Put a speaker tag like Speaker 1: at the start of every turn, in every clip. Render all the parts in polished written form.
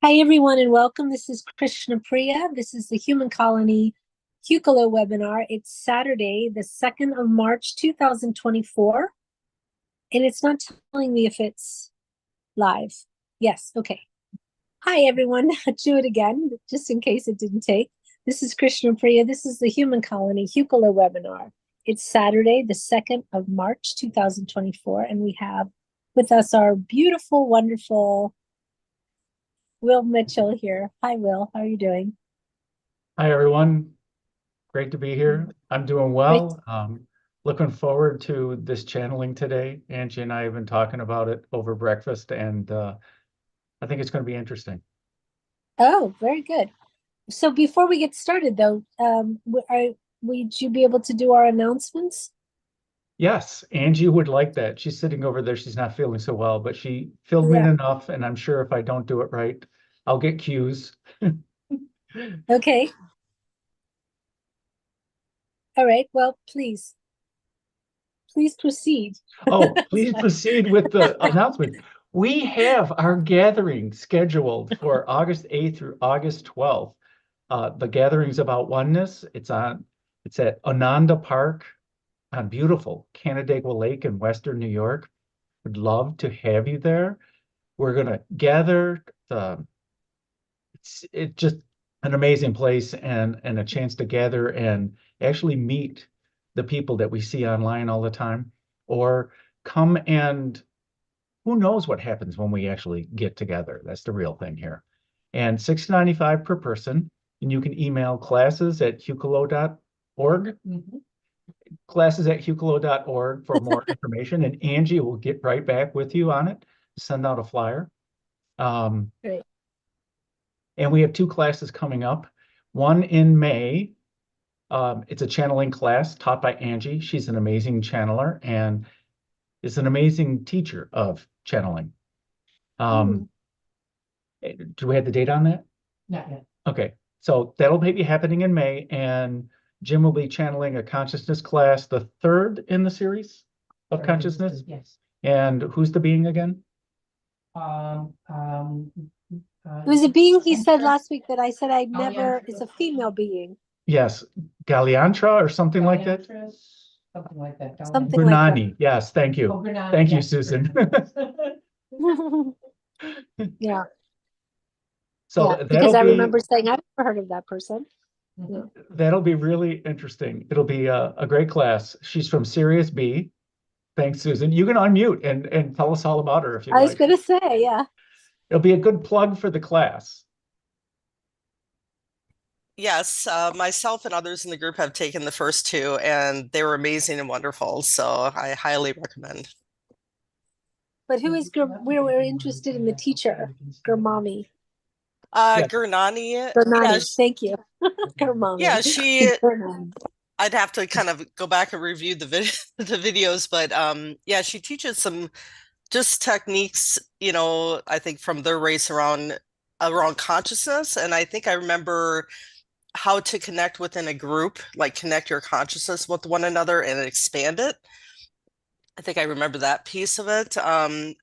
Speaker 1: Hi, everyone, and welcome. This is Krishna Priya. This is the Human Colony Hucolo webinar. It's Saturday, the 2nd of March, 2024, and it's not telling me if it's live. Yes, okay. Hi, everyone. I'll do it again, just in case it didn't take. This is Krishna Priya. This is the Human Colony Hucolo webinar. It's Saturday, the 2nd of March, 2024, and we have with us our beautiful, wonderful Will Mitchell here. Hi, Will. How are you doing?
Speaker 2: Hi, everyone. Great to be here. I'm doing well. Looking forward to this channeling today. Angie and I have been talking about it over breakfast, and I think it's going to be interesting.
Speaker 1: Oh, very good. So before we get started, though, would you be able to do our announcements?
Speaker 2: Yes, Angie would like that. She's sitting over there. She's not feeling so well, but she filled me in
Speaker 1: Yeah.
Speaker 2: enough, and I'm sure if I don't do it right, I'll get cues.
Speaker 1: Okay. All right. Well, please proceed.
Speaker 2: Oh, please proceed with the announcement. We have our gathering scheduled for August 8th through August 12th. The gathering's about oneness. It's at Ananda Park on beautiful Canandaigua Lake in Western New York. Would love to have you there. We're gonna gather. It's just an amazing place and a chance to gather and actually meet the people that we see online all the time, or come and who knows what happens when we actually get together. That's the real thing here. And $6.95 per person. And you can email classes@hucolo.org, classes@hucolo.org for more information. And Angie will get right back with you on it, send out a flyer.
Speaker 1: Great.
Speaker 2: And we have two classes coming up. One in May. It's a channeling class taught by Angie. She's an amazing channeler and is an amazing teacher of channeling. Do we have the date on that?
Speaker 3: Not yet.
Speaker 2: Okay, so that'll be happening in May, and Jim will be channeling a consciousness class, the third in the series of consciousness.
Speaker 3: Yes.
Speaker 2: And who's the being again?
Speaker 1: It was a being he said last week that I said I'd never, is a female being.
Speaker 2: Yes, Galiantra or something like that.
Speaker 3: Something like that.
Speaker 1: Something like that.
Speaker 2: Gurnani. Yes, thank you.
Speaker 3: Oh, Gurnani,
Speaker 2: Thank you,
Speaker 3: yes.
Speaker 2: Susan.
Speaker 1: Yeah.
Speaker 2: So
Speaker 1: Yeah, because I remember saying I've never heard of that person. Yeah.
Speaker 2: That'll be really interesting. It'll be a great class. She's from Sirius B. Thanks, Susan. You can unmute and tell us all about her if you'd
Speaker 1: I was
Speaker 2: like.
Speaker 1: going to say, yeah.
Speaker 2: It'll be a good plug for the class.
Speaker 4: Yes, myself and others in the group have taken the first two, and they were amazing and wonderful. So I highly recommend.
Speaker 1: But who is we were interested in the teacher, Gurmami.
Speaker 4: Gurnani.
Speaker 1: Gurnani, thank you. Gurmami.
Speaker 4: Yeah, I'd have to kind of go back and review the videos, but yeah, she teaches some just techniques, I think from their race around consciousness. And I think I remember how to connect within a group, like connect your consciousness with one another and expand it. I think I remember that piece of it.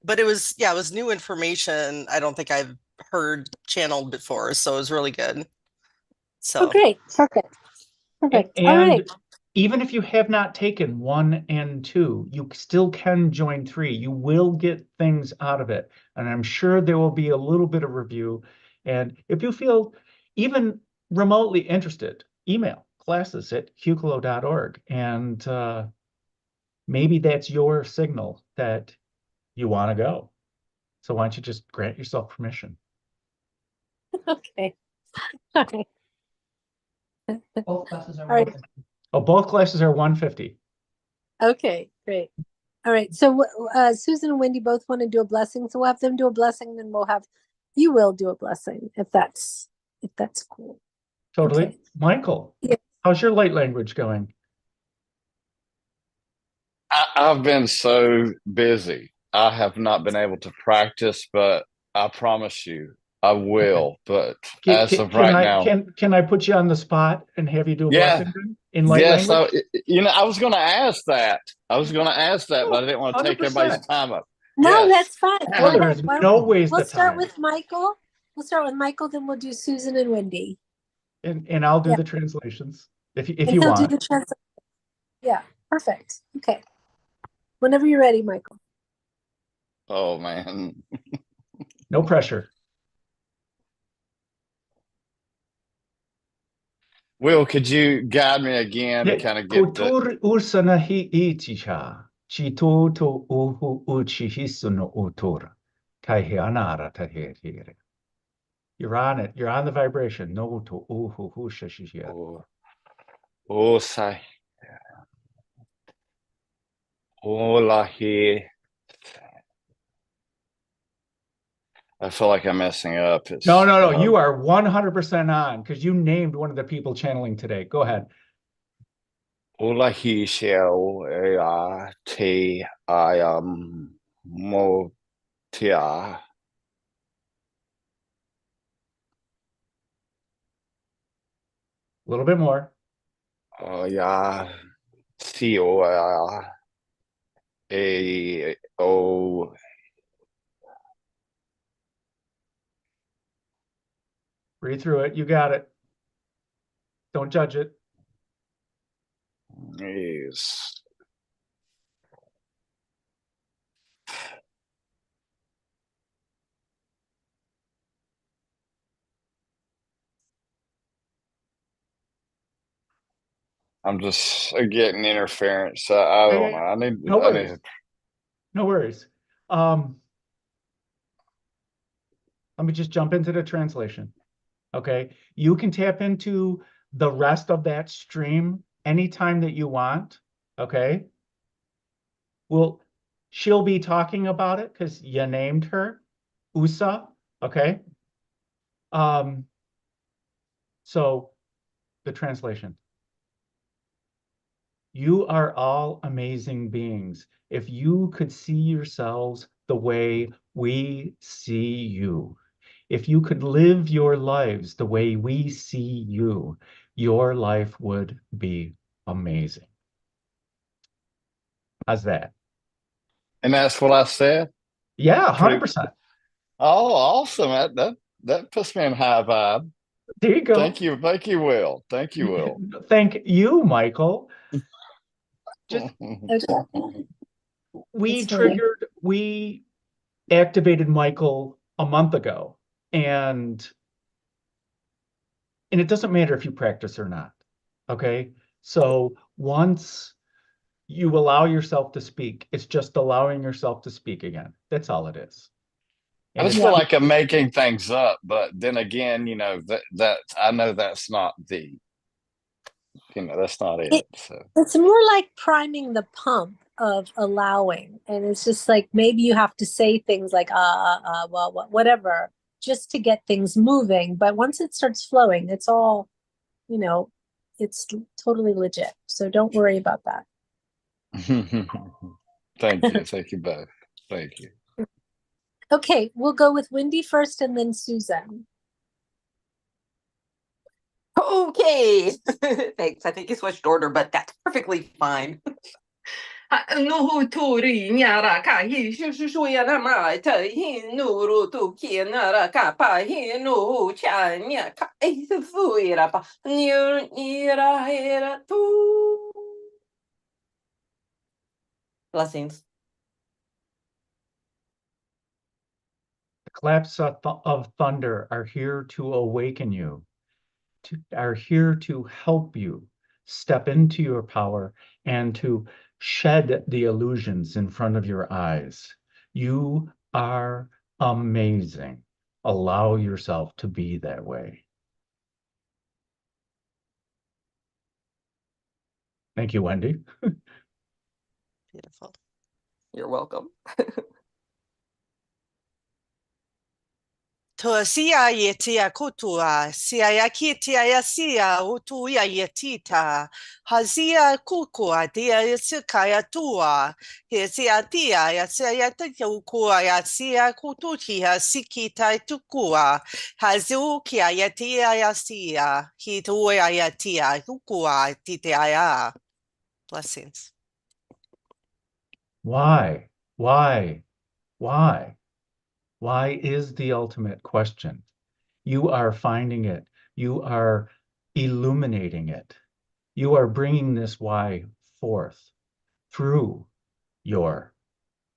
Speaker 4: But it was new information. I don't think I've heard channeled before, so it was really good. So
Speaker 1: great. Perfect.
Speaker 2: And
Speaker 1: All right.
Speaker 2: even if you have not taken 1 and 2, you still can join 3. You will get things out of it. And I'm sure there will be a little bit of review. And if you feel even remotely interested, email classes@hucolo.org. And maybe that's your signal that you want to go. So why don't you just grant yourself permission?
Speaker 1: Okay. All right.
Speaker 3: Both classes are
Speaker 1: All right.
Speaker 3: 150.
Speaker 2: Oh, both classes are 150.
Speaker 1: Okay, great. All right. So Susan and Wendy both want to do a blessing. So we'll have them do a blessing, and you will do a blessing if that's cool.
Speaker 2: Totally.
Speaker 1: Okay.
Speaker 2: Michael,
Speaker 1: Yeah.
Speaker 2: how's your light language going?
Speaker 5: I've been so busy. I have not been able to practice, but I promise you I will. But as of right now,
Speaker 2: can I put you on the spot and have you do a
Speaker 5: yeah,
Speaker 2: blessing in light
Speaker 5: yes.
Speaker 2: language?
Speaker 5: I was going to ask that. But I didn't want to take
Speaker 2: 100%.
Speaker 5: everybody's time up.
Speaker 1: No,
Speaker 5: Yes.
Speaker 1: that's fine.
Speaker 2: Well, there's no ways
Speaker 1: We'll
Speaker 2: to
Speaker 1: start
Speaker 2: time.
Speaker 1: with Michael. We'll start with Michael, then we'll do Susan and Wendy.
Speaker 2: And I'll do
Speaker 1: Yeah.
Speaker 2: the translations if
Speaker 1: And
Speaker 2: you
Speaker 1: he'll
Speaker 2: want.
Speaker 1: do the translation. Yeah, perfect. Okay. Whenever you're ready, Michael.
Speaker 5: Oh man.
Speaker 2: No pressure.
Speaker 5: Will, could you guide me again to kind of get the
Speaker 2: Kutur ursana hi ichicha. Chito to uhu uchi hisuno utur. Kai he anara tahiri. You're on it. You're on the vibration. No to uhu husha shishia.
Speaker 5: oh sai Olahi. I feel like I'm messing up. It's
Speaker 2: No. You are 100% on because you named one of the people channeling today. Go ahead.
Speaker 5: Olahi Shell A T I Motia.
Speaker 2: A little bit more.
Speaker 5: Yeah. COAO.
Speaker 2: Breathe through it. You got it. Don't judge it.
Speaker 5: Is I'm just getting interference. I don't know.
Speaker 2: No
Speaker 5: I
Speaker 2: worries.
Speaker 5: need
Speaker 2: No worries. Let me just jump into the translation. Okay. You can tap into the rest of that stream anytime that you want. Okay. Well, she'll be talking about it because you named her Usha. Okay. So the translation. You are all amazing beings. If you could see yourselves the way we see you, if you could live your lives the way we see you, your life would be amazing. How's that?
Speaker 5: and that's what I said.
Speaker 2: Yeah, 100%.
Speaker 5: Oh, awesome. That puts me in high vibe.
Speaker 2: There you go.
Speaker 5: Thank you, Will. Thank you, Will.
Speaker 2: Thank you, Michael. Just
Speaker 1: Okay.
Speaker 2: we activated Michael a month ago, and it doesn't matter if you practice or not. Okay. So once you allow yourself to speak, it's just allowing yourself to speak again. That's all it is.
Speaker 5: I
Speaker 2: And
Speaker 5: just feel like I'm making things up, but then again, that I know that's not that's not it. So
Speaker 1: It's more like priming the pump of allowing. And it's just like maybe you have to say things like, well, whatever, just to get things moving. But once it starts flowing, it's all, it's totally legit. So don't worry about that.
Speaker 5: thank you both. Thank you.
Speaker 1: Okay, we'll go with Wendy first and then Susan.
Speaker 6: Okay. Thanks. I think you switched order, but that's perfectly fine. No tori nyara ka hi shu ya na ma ta hi no ro tu ki na ra ka pa hi no cha nya ka e fu ira pa ni ira era tu. Blessings.
Speaker 2: the claps of thunder are here to awaken you, are here to help you step into your power and to shed the illusions in front of your eyes. You are amazing. Allow yourself to be that way. Thank you, Wendy.
Speaker 4: Beautiful.
Speaker 6: You're welcome.
Speaker 4: Toa sia ye tia kutua, sia ya ki tia ya sia utu ya ye tita, hazia kukua tia ya sikaya tua, he sia tia ya sia ya tia ukua ya sia kututi ya siki tai tukua, hazu kia ya tia ya sia, hi tua ya tia ukua titia ya. Blessings.
Speaker 2: Why? Why? Why? Why is the ultimate question. You are finding it. You are illuminating it. You are bringing this why forth through your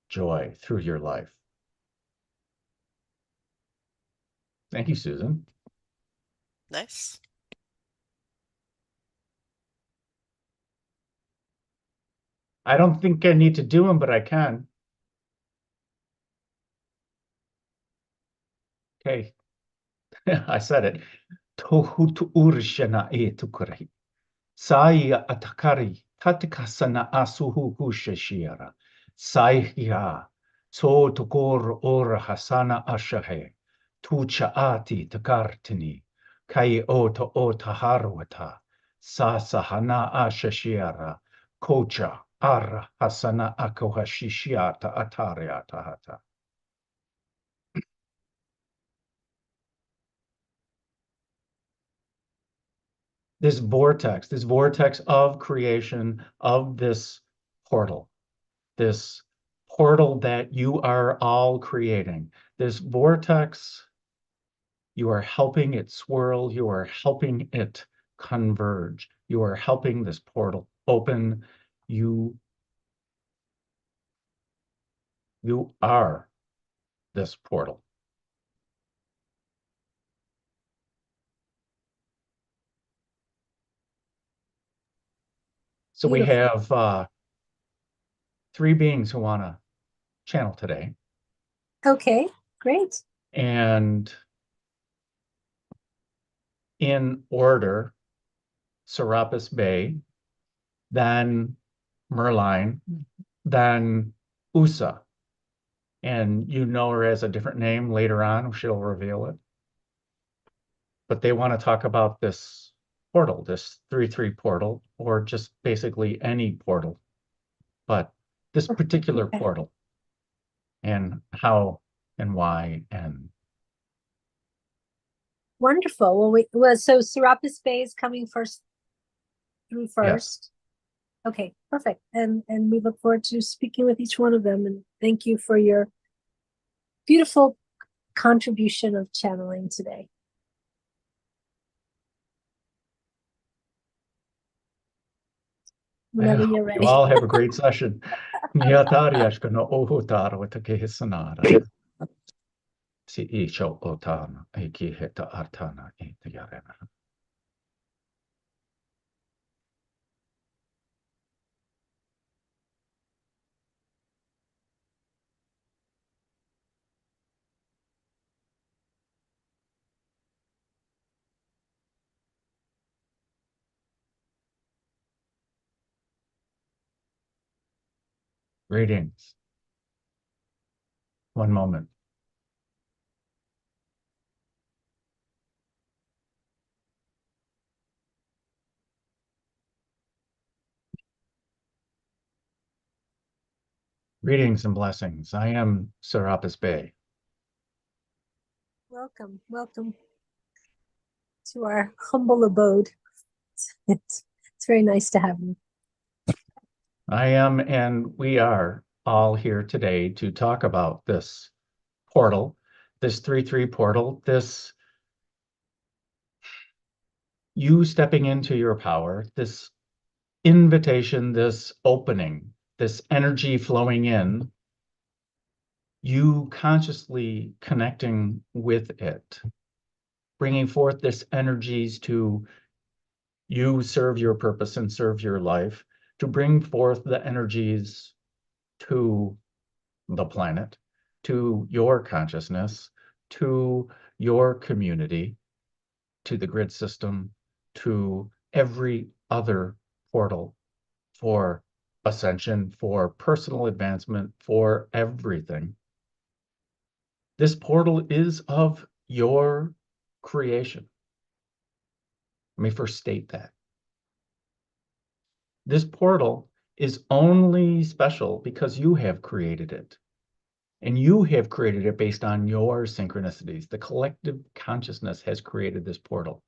Speaker 2: joy, through your life. Thank you, Susan.
Speaker 4: Nice.
Speaker 2: I don't think I need to do them, but I can. Okay. I said it. Tohu tu urshana e tukuri. Saya atakari tatikasana asuhu hushashira. Saihia. So tukor ora hasana ashahe. Tuchaati takartini. Kai ota ota harwata. Sasahana ashashira. Kocha ara hasana akohashishiata atariata hata. This vortex of creation, of this portal that you are all creating, this vortex, you are helping it swirl, you are helping it converge, you are helping this portal open. You are this portal. So we have 3 beings who want to channel today.
Speaker 1: Okay, great.
Speaker 2: And in order, Sarapis Bay, then Merlin, then Usha. And you know her as a different name later on, she'll reveal it. But they want to talk about this portal, this 3-3 portal, or just basically any portal. But this particular portal and how and why and
Speaker 1: Wonderful. So Serapis Bay is coming first through first. Yes. Okay, perfect. And we look forward to speaking with each one of them. And thank you for your beautiful contribution of channeling today. Whenever you're ready.
Speaker 2: You all have a great session. Greetings. One moment. Greetings and blessings. I am Sarapis Bay.
Speaker 1: Welcome, welcome to our humble abode. It's very nice to have you.
Speaker 2: I am, and we are all here today to talk about this portal, this 3-3 portal, this you stepping into your power, this invitation, this opening, this energy flowing in, you consciously connecting with it, bringing forth this energies to you serve your purpose and serve your life, to bring forth the energies to the planet, to your consciousness, to your community, to the grid system, to every other portal for ascension, for personal advancement, for everything. This portal is of your creation. Let me first state that. This portal is only special because you have created it. And you have created it based on your synchronicities. The collective consciousness has created this portal.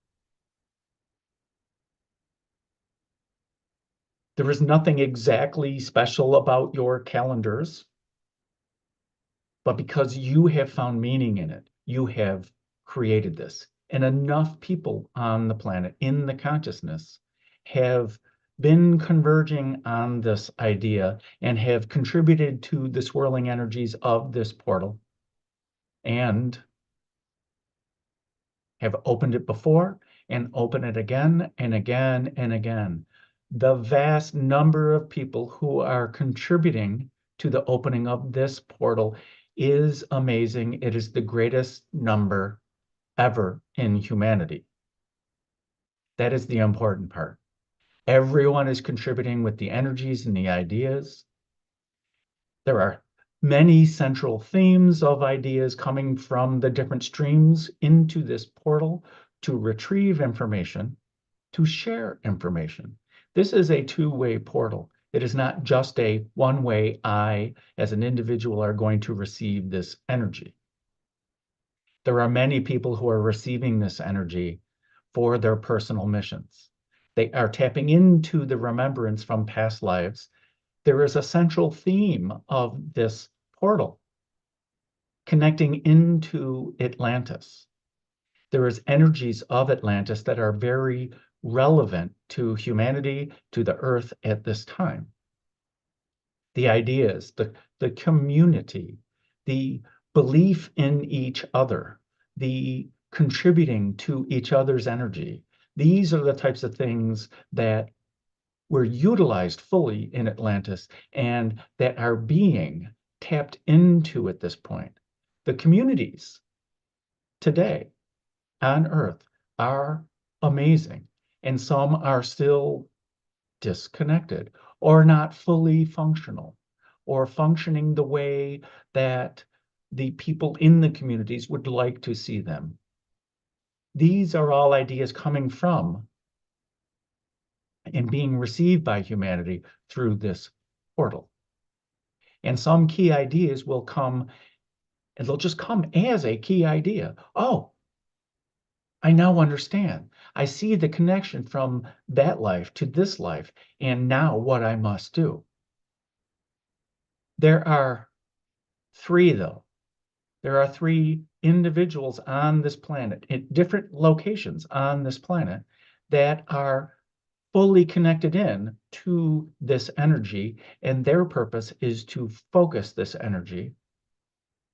Speaker 2: There is nothing exactly special about your calendars, but because you have found meaning in it, you have created this. And enough people on the planet in the consciousness have been converging on this idea and have contributed to the swirling energies of this portal and have opened it before and open it again and again and again. The vast number of people who are contributing to the opening of this portal is amazing. It is the greatest number ever in humanity. That is the important part. Everyone is contributing with the energies and the ideas. There are many central themes of ideas coming from the different streams into this portal to retrieve information, to share information. This is a two-way portal. It is not just a one-way. I, as an individual, are going to receive this energy. There are many people who are receiving this energy for their personal missions. They are tapping into the remembrance from past lives. There is a central theme of this portal connecting into Atlantis. There is energies of Atlantis that are very relevant to humanity, to the earth at this time. The ideas, the community, the belief in each other, the contributing to each other's energy. These are the types of things that were utilized fully in Atlantis and that are being tapped into at this point. The communities today on Earth are amazing, and some are still disconnected or not fully functional or functioning the way that the people in the communities would like to see them. These are all ideas coming from and being received by humanity through this portal. And some key ideas will come, and they'll just come as a key idea. Oh, I now understand. I see the connection from that life to this life, and now what I must do. There are three, though. There are three individuals on this planet, at different locations on this planet, that are fully connected in to this energy, and their purpose is to focus this energy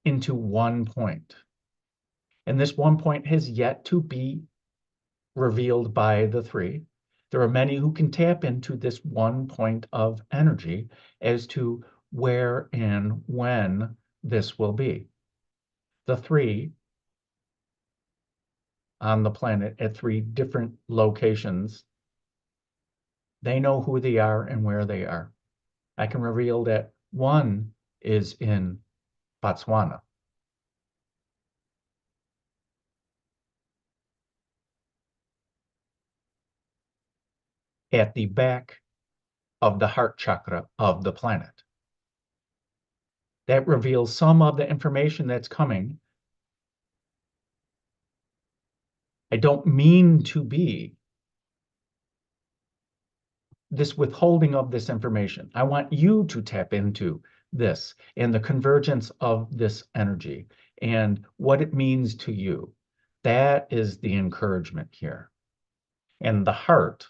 Speaker 2: into one point. And this one point has yet to be revealed by the three. There are many who can tap into this one point of energy as to where and when this will be. The three on the planet at three different locations, they know who they are and where they are. I can reveal that one is in Botswana. At the back of the heart chakra of the planet. That reveals some of the information that's coming. I don't mean to be this withholding of this information. I want you to tap into this and the convergence of this energy and what it means to you. That is the encouragement here. And the heart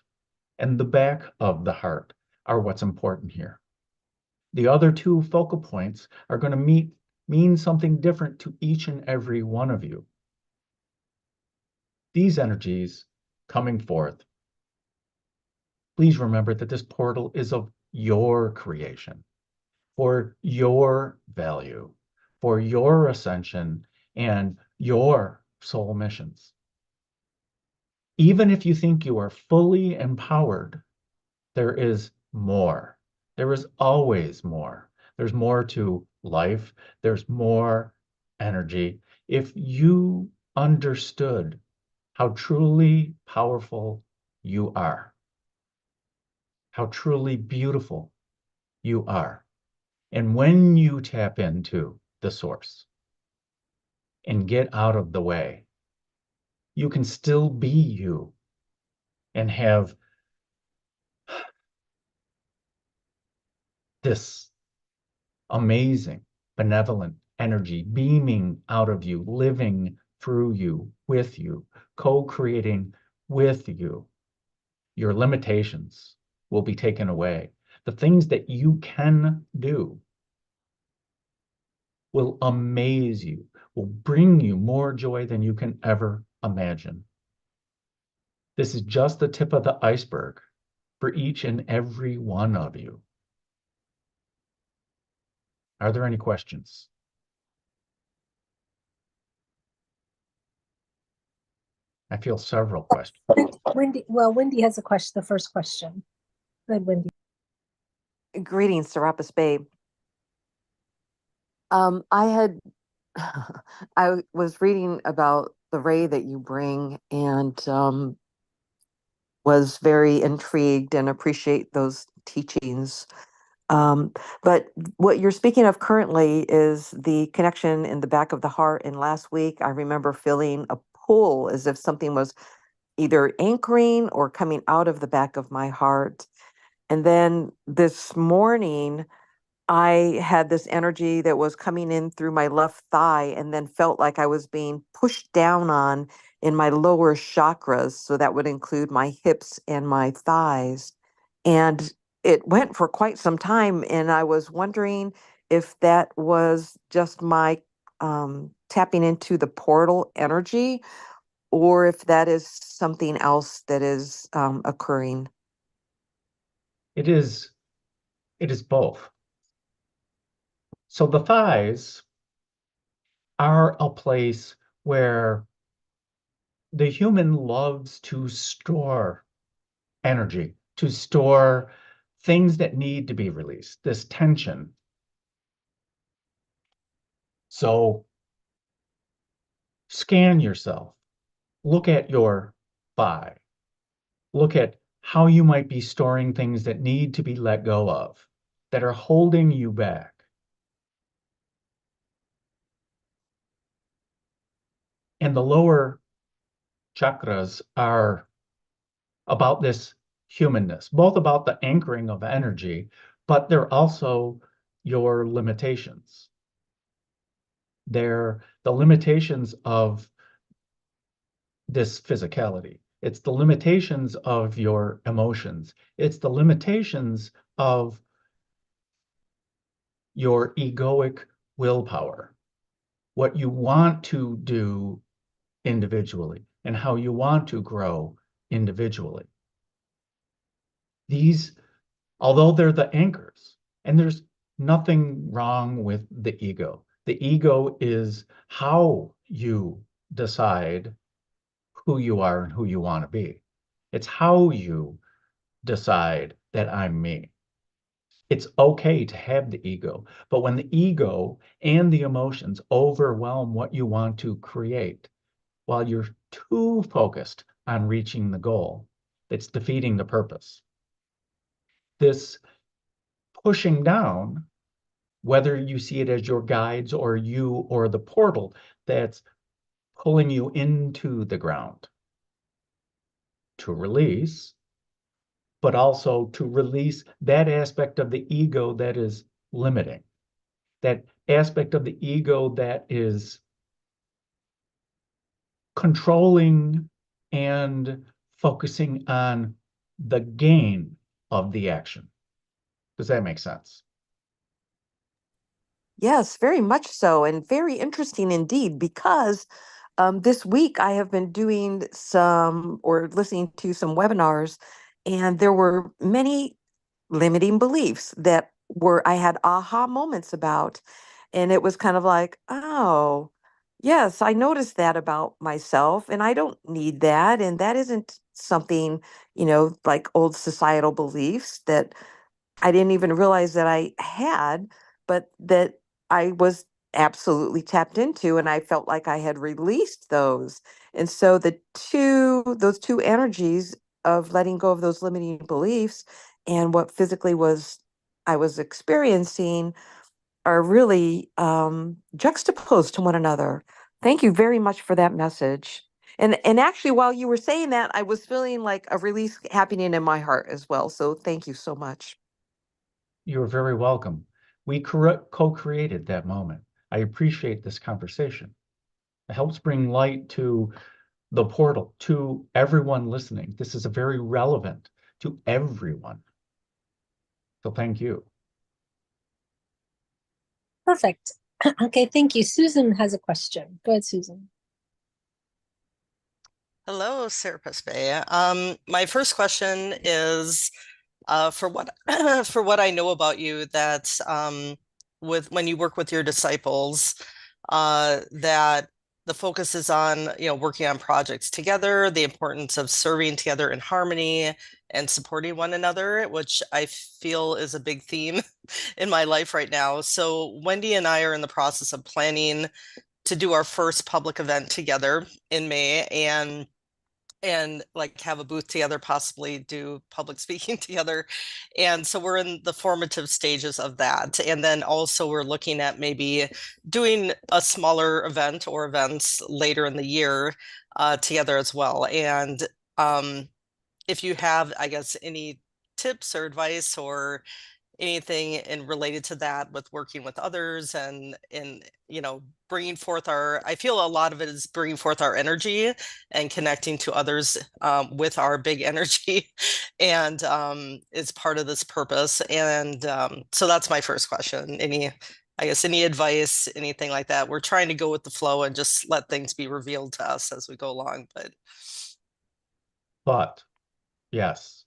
Speaker 2: and the back of the heart are what's important here. The other two focal points are going to mean something different to each and every one of you. These energies coming forth, please remember that this portal is of your creation, for your value, for your ascension, and your soul missions. Even if you think you are fully empowered, there is more. There is always more. There's more to life. There's more energy. If you understood how truly powerful you are, how truly beautiful you are, and when you tap into the source and get out of the way, you can still be you and have this amazing, benevolent energy beaming out of you, living through you, with you, co-creating with you. Your limitations will be taken away. The things that you can do will amaze you, will bring you more joy than you can ever imagine. This is just the tip of the iceberg for each and every one of you. Are there any questions? I feel several questions.
Speaker 1: Wendy has a question, the first question. Go ahead, Wendy.
Speaker 7: Greetings, Sarapis Bay. I was reading about the ray that you bring and was very intrigued and appreciate those teachings. But what you're speaking of currently is the connection in the back of the heart. And last week, I remember feeling a pull as if something was either anchoring or coming out of the back of my heart. And then this morning, I had this energy that was coming in through my left thigh and then felt like I was being pushed down on in my lower chakras. So that would include my hips and my thighs. And it went for quite some time. And I was wondering if that was just my tapping into the portal energy or if that is something else that is occurring.
Speaker 2: It is both. So the thighs are a place where the human loves to store energy, to store things that need to be released, this tension. So scan yourself, look at your thigh, look at how you might be storing things that need to be let go of, that are holding you back. And the lower chakras are about this humanness, both about the anchoring of energy, but they're also your limitations. They're the limitations of this physicality. It's the limitations of your emotions. It's the limitations of your egoic willpower, what you want to do individually and how you want to grow individually. These, although they're the anchors, and there's nothing wrong with the ego. The ego is how you decide who you are and who you want to be. It's how you decide that I'm me. It's okay to have the ego, but when the ego and the emotions overwhelm what you want to create, while you're too focused on reaching the goal, it's defeating the purpose. This pushing down, whether you see it as your guides or you or the portal that's pulling you into the ground to release, but also to release that aspect of the ego that is limiting, that aspect of the ego that is controlling and focusing on the gain of the action. Does that make sense?
Speaker 7: Yes, very much so, and very interesting indeed, because this week I have been doing some or listening to some webinars, and there were many limiting beliefs that I had aha moments about. And it was kind of like, oh, yes, I noticed that about myself, and I don't need that. And that isn't something, like old societal beliefs that I didn't even realize that I had, but that I was absolutely tapped into, and I felt like I had released those. And so those two energies of letting go of those limiting beliefs and what physically I was experiencing are really juxtaposed to one another. Thank you very much for that message. And actually, while you were saying that, I was feeling like a release happening in my heart as well. So thank you so much.
Speaker 2: You're very welcome. We co-created that moment. I appreciate this conversation. It helps bring light to the portal, to everyone listening. This is a very relevant to everyone. So thank you.
Speaker 1: Perfect. Okay, thank you. Susan has a question. Go ahead, Susan.
Speaker 4: Hello, Sarapis Bay. My first question is for what for what I know about you, that with when you work with your disciples, that the focus is on, working on projects together, the importance of serving together in harmony and supporting one another, which I feel is a big theme in my life right now. So Wendy and I are in the process of planning to do our first public event together in May, and like have a booth together, possibly do public speaking together. And so we're in the formative stages of that. And then also we're looking at maybe doing a smaller event or events later in the year together as well. And if you have, I guess, any tips or advice or anything in related to that with working with others and bringing forth I feel a lot of it is bringing forth our energy and connecting to others with our big energy and is part of this purpose. And so that's my first question. Any advice, anything like that? We're trying to go with the flow and just let things be revealed to us as we go along.
Speaker 2: But yes,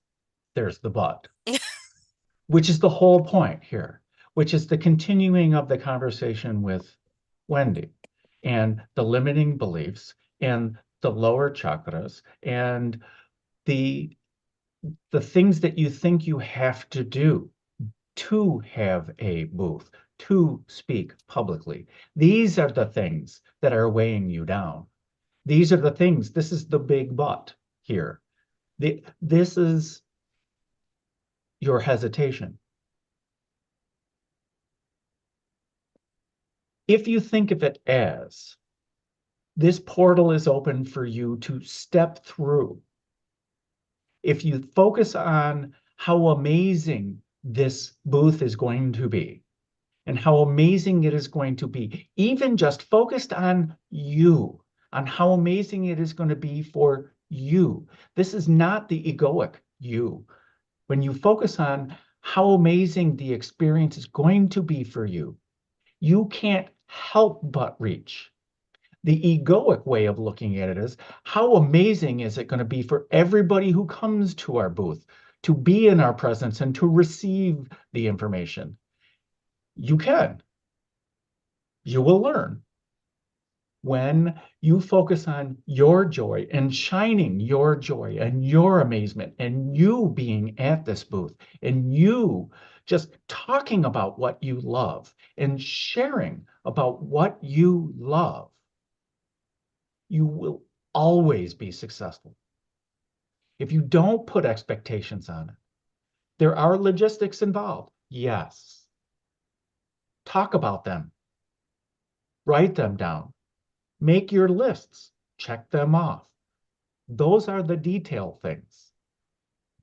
Speaker 2: there's the but. Which is the whole point here, which is the continuing of the conversation with Wendy and the limiting beliefs and the lower chakras and the things that you think you have to do to have a booth, to speak publicly. These are the things that are weighing you down. These are the things, this is the big but here. This is your hesitation. If you think of it as this portal is open for you to step through, if you focus on how amazing this booth is going to be and how amazing it is going to be, even just focused on you, on how amazing it is going to be for you. This is not the egoic you. When you focus on how amazing the experience is going to be for you, you can't help but reach. The egoic way of looking at it is, how amazing is it going to be for everybody who comes to our booth to be in our presence and to receive the information? You can. You will learn. When you focus on your joy and shining your joy and your amazement and you being at this booth and you just talking about what you love and sharing about what you love, you will always be successful. If you don't put expectations on it, there are logistics involved. Yes. Talk about them. Write them down. Make your lists. Check them off. Those are the detail things.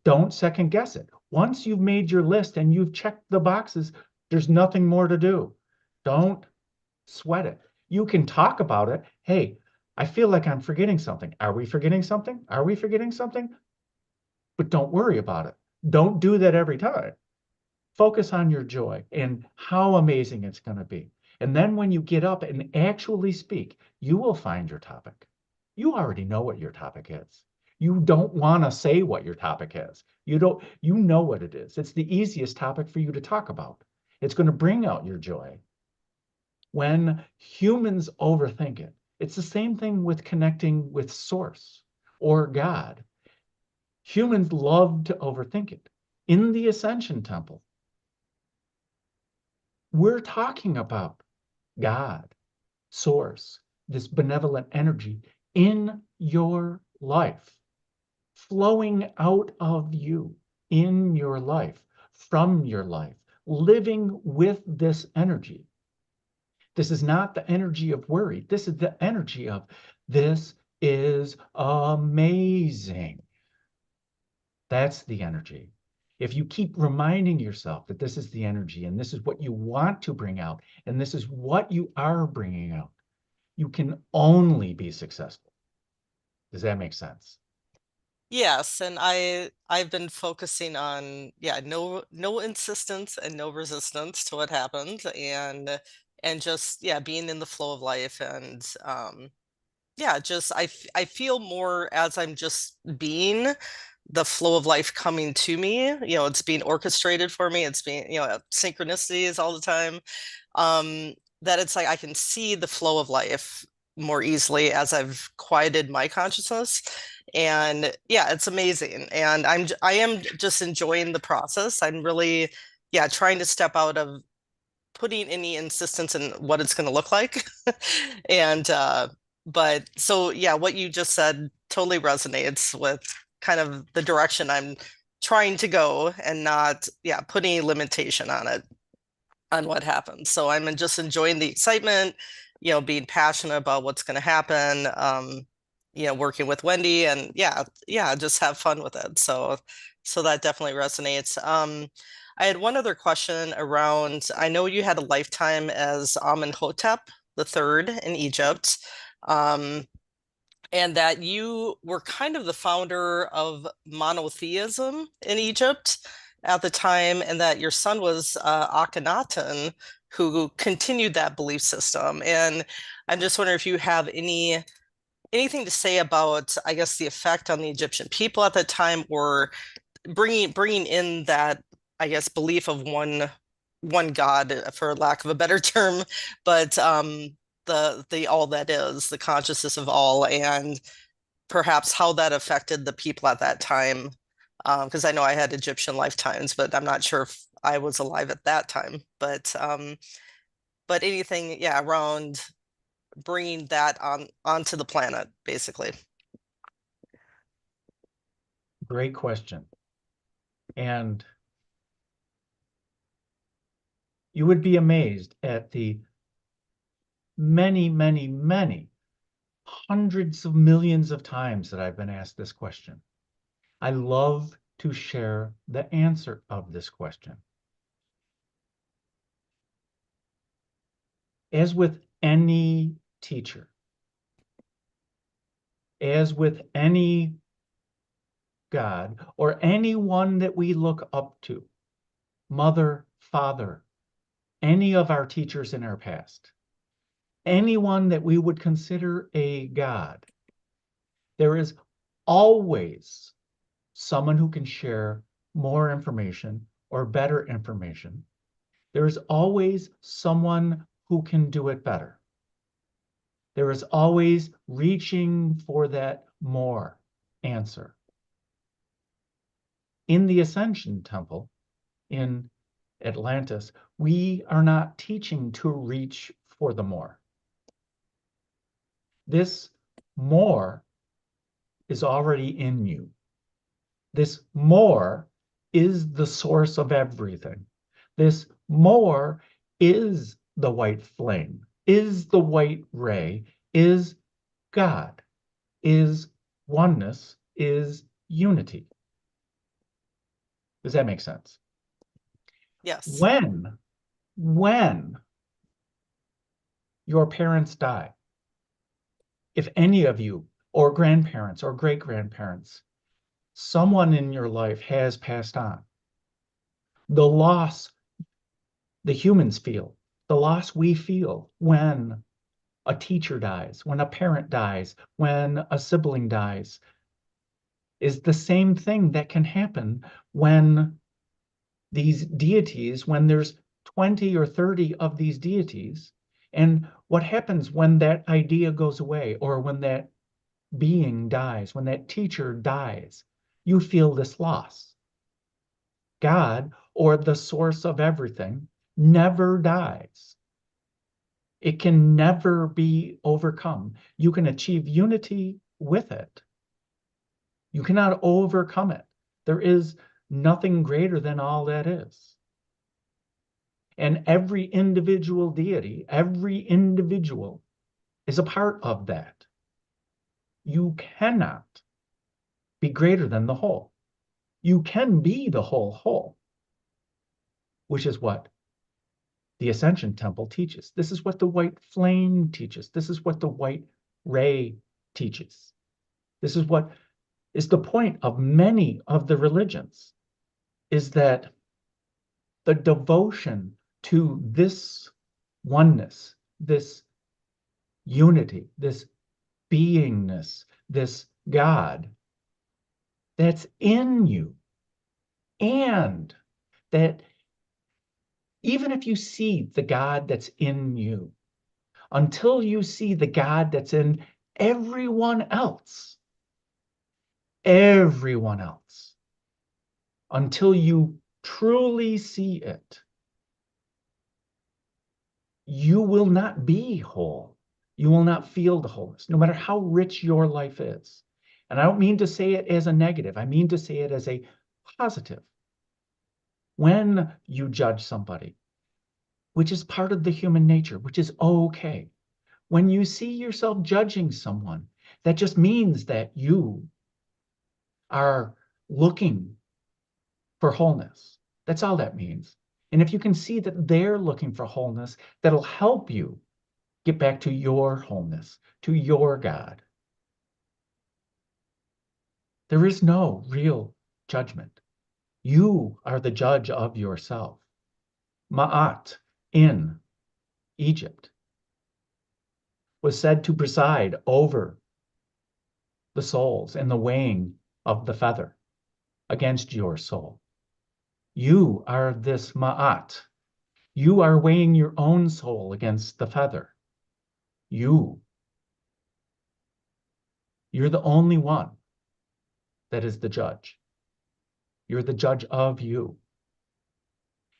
Speaker 2: Don't second guess it. Once you've made your list and you've checked the boxes, there's nothing more to do. Don't sweat it. You can talk about it. Hey, I feel like I'm forgetting something. Are we forgetting something? Are we forgetting something? But don't worry about it. Don't do that every time. Focus on your joy and how amazing it's going to be. And then when you get up and actually speak, you will find your topic. You already know what your topic is. You don't want to say what your topic is. You know what it is. It's the easiest topic for you to talk about. It's going to bring out your joy. When humans overthink it, it's the same thing with connecting with Source or God. Humans love to overthink it. In the Ascension Temple, we're talking about God, Source, this benevolent energy in your life, flowing out of you, in your life, from your life, living with this energy. This is not the energy of worry. This is the energy of, this is amazing. That's the energy. If you keep reminding yourself that this is the energy and this is what you want to bring out and this is what you are bringing out, you can only be successful. Does that make sense?
Speaker 4: Yes, and I've been focusing on, yeah, no insistence and no resistance to what happened, and just, yeah, being in the flow of life. And yeah, just I feel more as I'm just being the flow of life coming to me. It's being orchestrated for me. It's being, synchronicities all the time. That it's like I can see the flow of life more easily as I've quieted my consciousness. And yeah, it's amazing. And I am just enjoying the process. I'm really, yeah, trying to step out of putting any insistence in what it's going to look like. And but so yeah, what you just said totally resonates with kind of the direction I'm trying to go, and not, yeah, putting any limitation on it, on what happens. So I'm just enjoying the excitement, being passionate about what's going to happen, working with Wendy, and yeah, just have fun with it. So that definitely resonates. I had one other question around, I know you had a lifetime as Amenhotep the third in Egypt, and that you were kind of the founder of monotheism in Egypt at the time, and that your son was Akhenaten, who continued that belief system. And I'm just wondering if you have anything to say about, I guess, the effect on the Egyptian people at that time, or bringing in that, I guess, belief of one God, for lack of a better term, but the all that is, the consciousness of all, and perhaps how that affected the people at that time. Because I know I had Egyptian lifetimes, but I'm not sure if I was alive at that time. But anything, yeah, around bringing that onto the planet, basically.
Speaker 2: Great question. And you would be amazed at the many, many, many hundreds of millions of times that I've been asked this question. I love to share the answer of this question. As with any teacher, as with any God, or anyone that we look up to, mother, father, any of our teachers in our past, anyone that we would consider a God, there is always someone who can share more information or better information. There is always someone who can do it better. There is always reaching for that more answer. In the Ascension Temple in Atlantis, we are not teaching to reach for the more. This more is already in you. This more is the source of everything. This more is the white flame, is the white ray, is God, is oneness, is unity. Does that make sense?
Speaker 4: Yes.
Speaker 2: When your parents die, if any of you, or grandparents or great-grandparents, someone in your life has passed on, the loss the humans feel, the loss we feel when a teacher dies, when a parent dies, when a sibling dies, is the same thing that can happen when these deities, when there's 20 or 30 of these deities. And what happens when that idea goes away, or when that being dies, when that teacher dies? You feel this loss. God, or the source of everything, never dies. It can never be overcome. You can achieve unity with it. You cannot overcome it. There is nothing greater than all that is. And every individual deity, every individual is a part of that. You cannot be greater than the whole. You can be the whole, which is what? the Ascension Temple teaches. This is what the white flame teaches. This is what the white ray teaches. This is what is the point of many of the religions, is that the devotion to this oneness, this unity, this beingness, this God that's in you, and that even if you see the God that's in you, until you see the God that's in everyone else, until you truly see it, you will not be whole. You will not feel the wholeness, no matter how rich your life is. And I don't mean to say it as a negative. I mean to say it as a positive. When you judge somebody, which is part of the human nature, which is okay. When you see yourself judging someone, that just means that you are looking for wholeness. That's all that means. And if you can see that they're looking for wholeness, that'll help you get back to your wholeness, to your God. There is no real judgment. You are the judge of yourself. Ma'at in Egypt was said to preside over the souls and the weighing of the feather against your soul. You are this Ma'at. You are weighing your own soul against the feather. You're the only one that is the judge. You're the judge of you.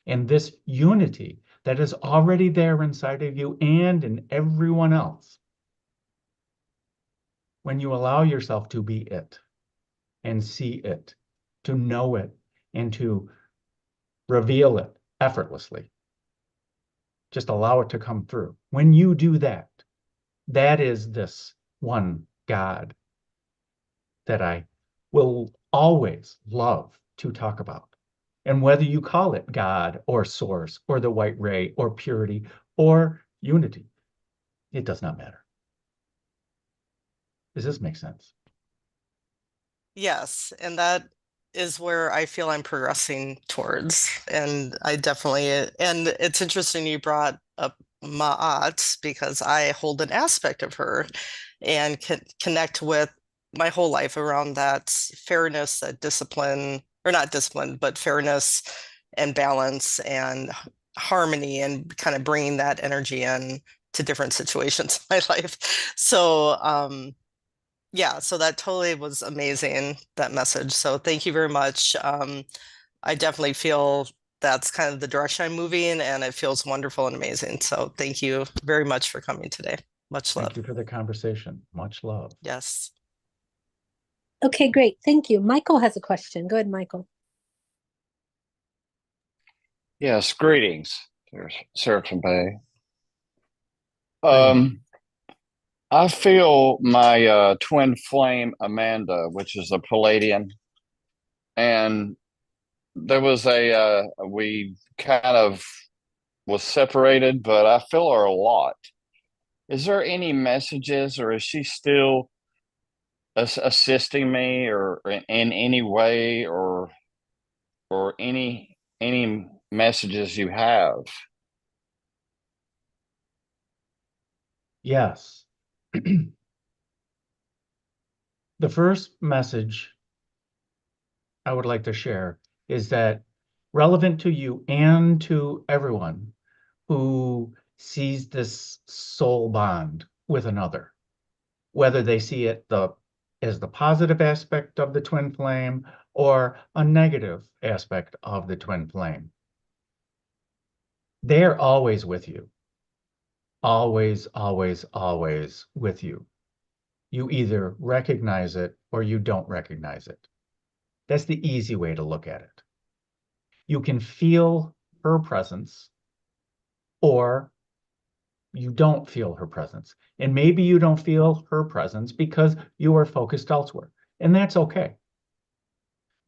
Speaker 2: And this unity that is already there inside of you and in everyone else, when you allow yourself to be it and see it, to know it, and to reveal it effortlessly, just allow it to come through. When you do that, that is this one God that I will always love to talk about. And whether you call it God or source or the white ray or purity or unity, it does not matter. Does this make sense?
Speaker 4: Yes, and that is where I feel I'm progressing towards. And I definitely, and it's interesting you brought up Ma'at because I hold an aspect of her and can connect with my whole life around that fairness, that discipline, or not discipline, but fairness and balance and harmony and kind of bringing that energy in to different situations in my life. So, yeah, so that totally was amazing, that message. So thank you very much. I definitely feel that's kind of the direction I'm moving, and it feels wonderful and amazing. So thank you very much for coming today. Much love.
Speaker 2: Thank you for the conversation. Much love.
Speaker 4: Yes.
Speaker 1: Okay, great. Thank you. Michael has a question. Go ahead, Michael.
Speaker 5: Yes, greetings. There's Sarapis Bay. I feel my twin flame Amanda, which is a Palladian, and there was we kind of was separated, but I feel her a lot. Is there any messages, or is she still assisting me, or in any way, or any messages you have?
Speaker 2: Yes. The first message I would like to share is that relevant to you and to everyone who sees this soul bond with another, whether they see it as the positive aspect of the twin flame or a negative aspect of the twin flame. They're always with you. Always, always, always with you. You either recognize it or you don't recognize it. That's the easy way to look at it. You can feel her presence or you don't feel her presence. And maybe you don't feel her presence because you are focused elsewhere. And that's okay.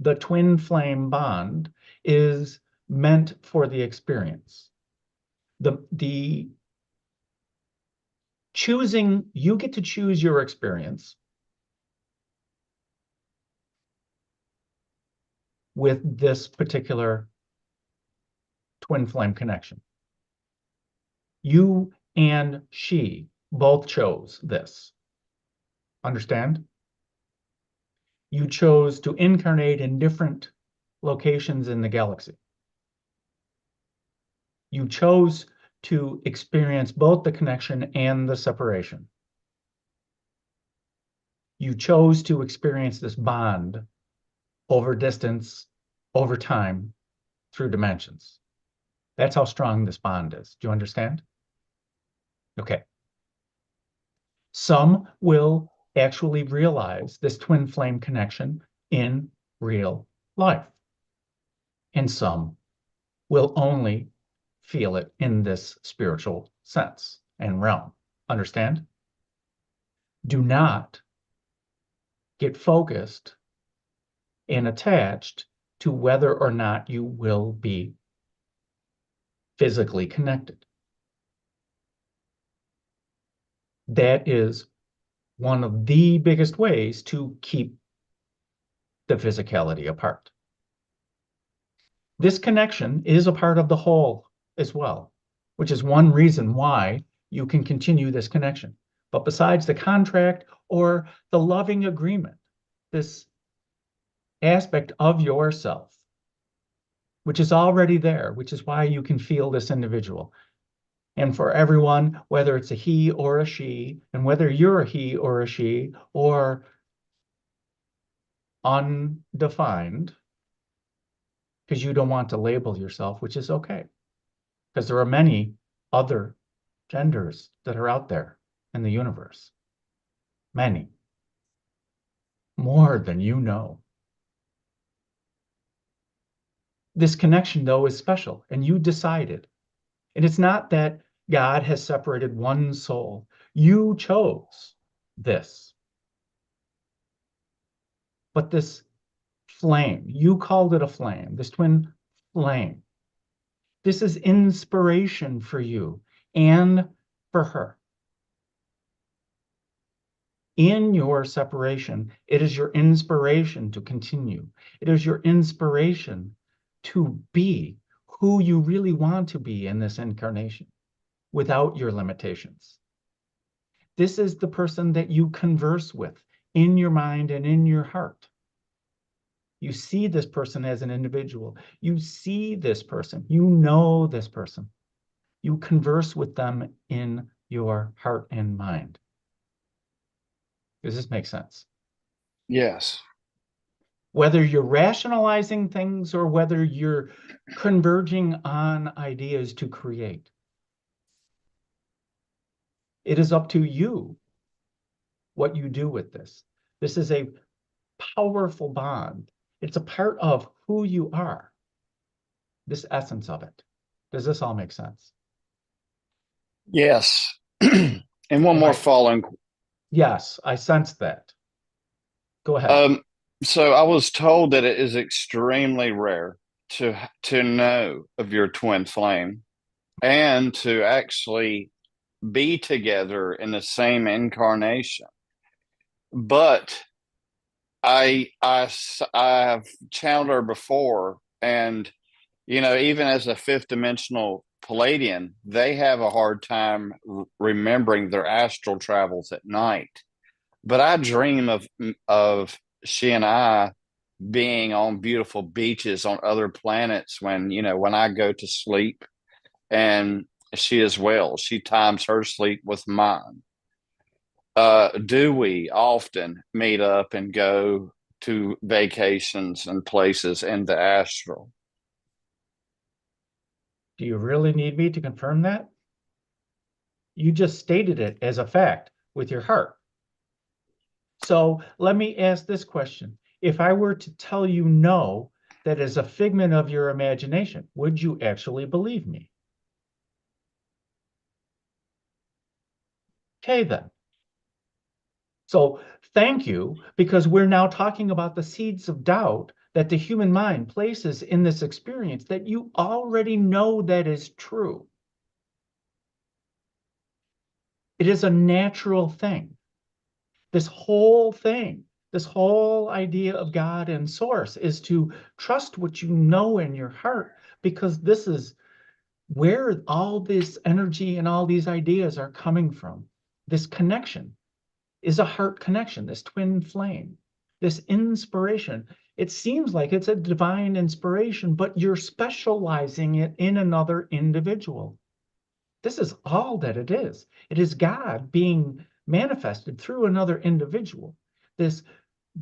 Speaker 2: The twin flame bond is meant for the experience. The choosing, you get to choose your experience with this particular twin flame connection. You and she both chose this. Understand? You chose to incarnate in different locations in the galaxy. You chose to experience both the connection and the separation. You chose to experience this bond over distance, over time, through dimensions. That's how strong this bond is. Do you understand? Okay. Some will actually realize this twin flame connection in real life. And some will only feel it in this spiritual sense and realm. Understand? Do not get focused and attached to whether or not you will be physically connected. That is one of the biggest ways to keep the physicality apart. This connection is a part of the whole as well, which is one reason why you can continue this connection. But besides the contract or the loving agreement, this aspect of yourself, which is already there, which is why you can feel this individual. And for everyone, whether it's a he or a she, and whether you're a he or a she, or undefined, because you don't want to label yourself, which is okay. Because there are many other genders that are out there in the universe. Many. More than you know. This connection, though, is special, and you decided. And it's not that God has separated one soul. You chose this. But this flame, you called it a flame, this twin flame. This is inspiration for you and for her. In your separation, it is your inspiration to continue. It is your inspiration to be who you really want to be in this incarnation without your limitations. This is the person that you converse with in your mind and in your heart. You see this person as an individual. You see this person. You know this person. You converse with them in your heart and mind. Does this make sense?
Speaker 5: Yes.
Speaker 2: Whether you're rationalizing things or whether you're converging on ideas to create, it is up to you what you do with this. This is a powerful bond. It's a part of who you are, this essence of it. Does this all make sense?
Speaker 5: Yes. And one more
Speaker 2: Right.
Speaker 5: following.
Speaker 2: Yes, I sensed that. Go ahead.
Speaker 5: So I was told that it is extremely rare to know of your twin flame and to actually be together in the same incarnation. But I've channeled her before, and even as a fifth dimensional Palladian, they have a hard time remembering their astral travels at night. But I dream of she and I being on beautiful beaches on other planets when I go to sleep, and she as well. She times her sleep with mine. Do we often meet up and go to vacations and places in the astral?
Speaker 2: Do you really need me to confirm that? You just stated it as a fact with your heart. So let me ask this question. If I were to tell you no, that is a figment of your imagination, would you actually believe me? Okay, then. So thank you, because we're now talking about the seeds of doubt that the human mind places in this experience that you already know that is true. It is a natural thing. This whole thing, this whole idea of God and source is to trust what you know in your heart, because this is where all this energy and all these ideas are coming from. This connection is a heart connection, this twin flame, this inspiration. It seems like it's a divine inspiration, but you're specializing it in another individual. This is all that it is. It is God being manifested through another individual, this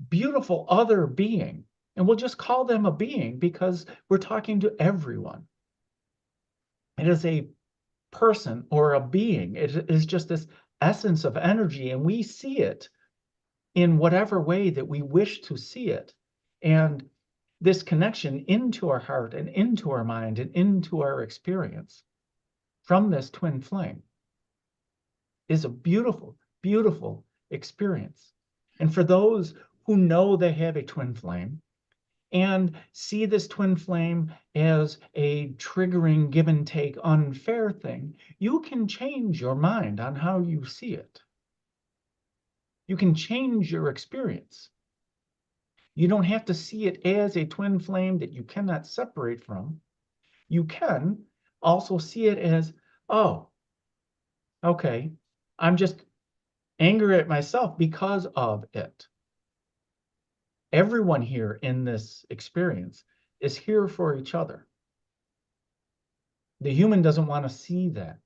Speaker 2: beautiful other being. And we'll just call them a being because we're talking to everyone. It is a person or a being. It is just this essence of energy, and we see it in whatever way that we wish to see it. And this connection into our heart and into our mind and into our experience from this twin flame is a beautiful, beautiful experience. And for those who know they have a twin flame and see this twin flame as a triggering, give and take, unfair thing, you can change your mind on how you see it. You can change your experience. You don't have to see it as a twin flame that you cannot separate from. You can also see it as, oh, okay, I'm just angry at myself because of it. Everyone here in this experience is here for each other. The human doesn't want to see that.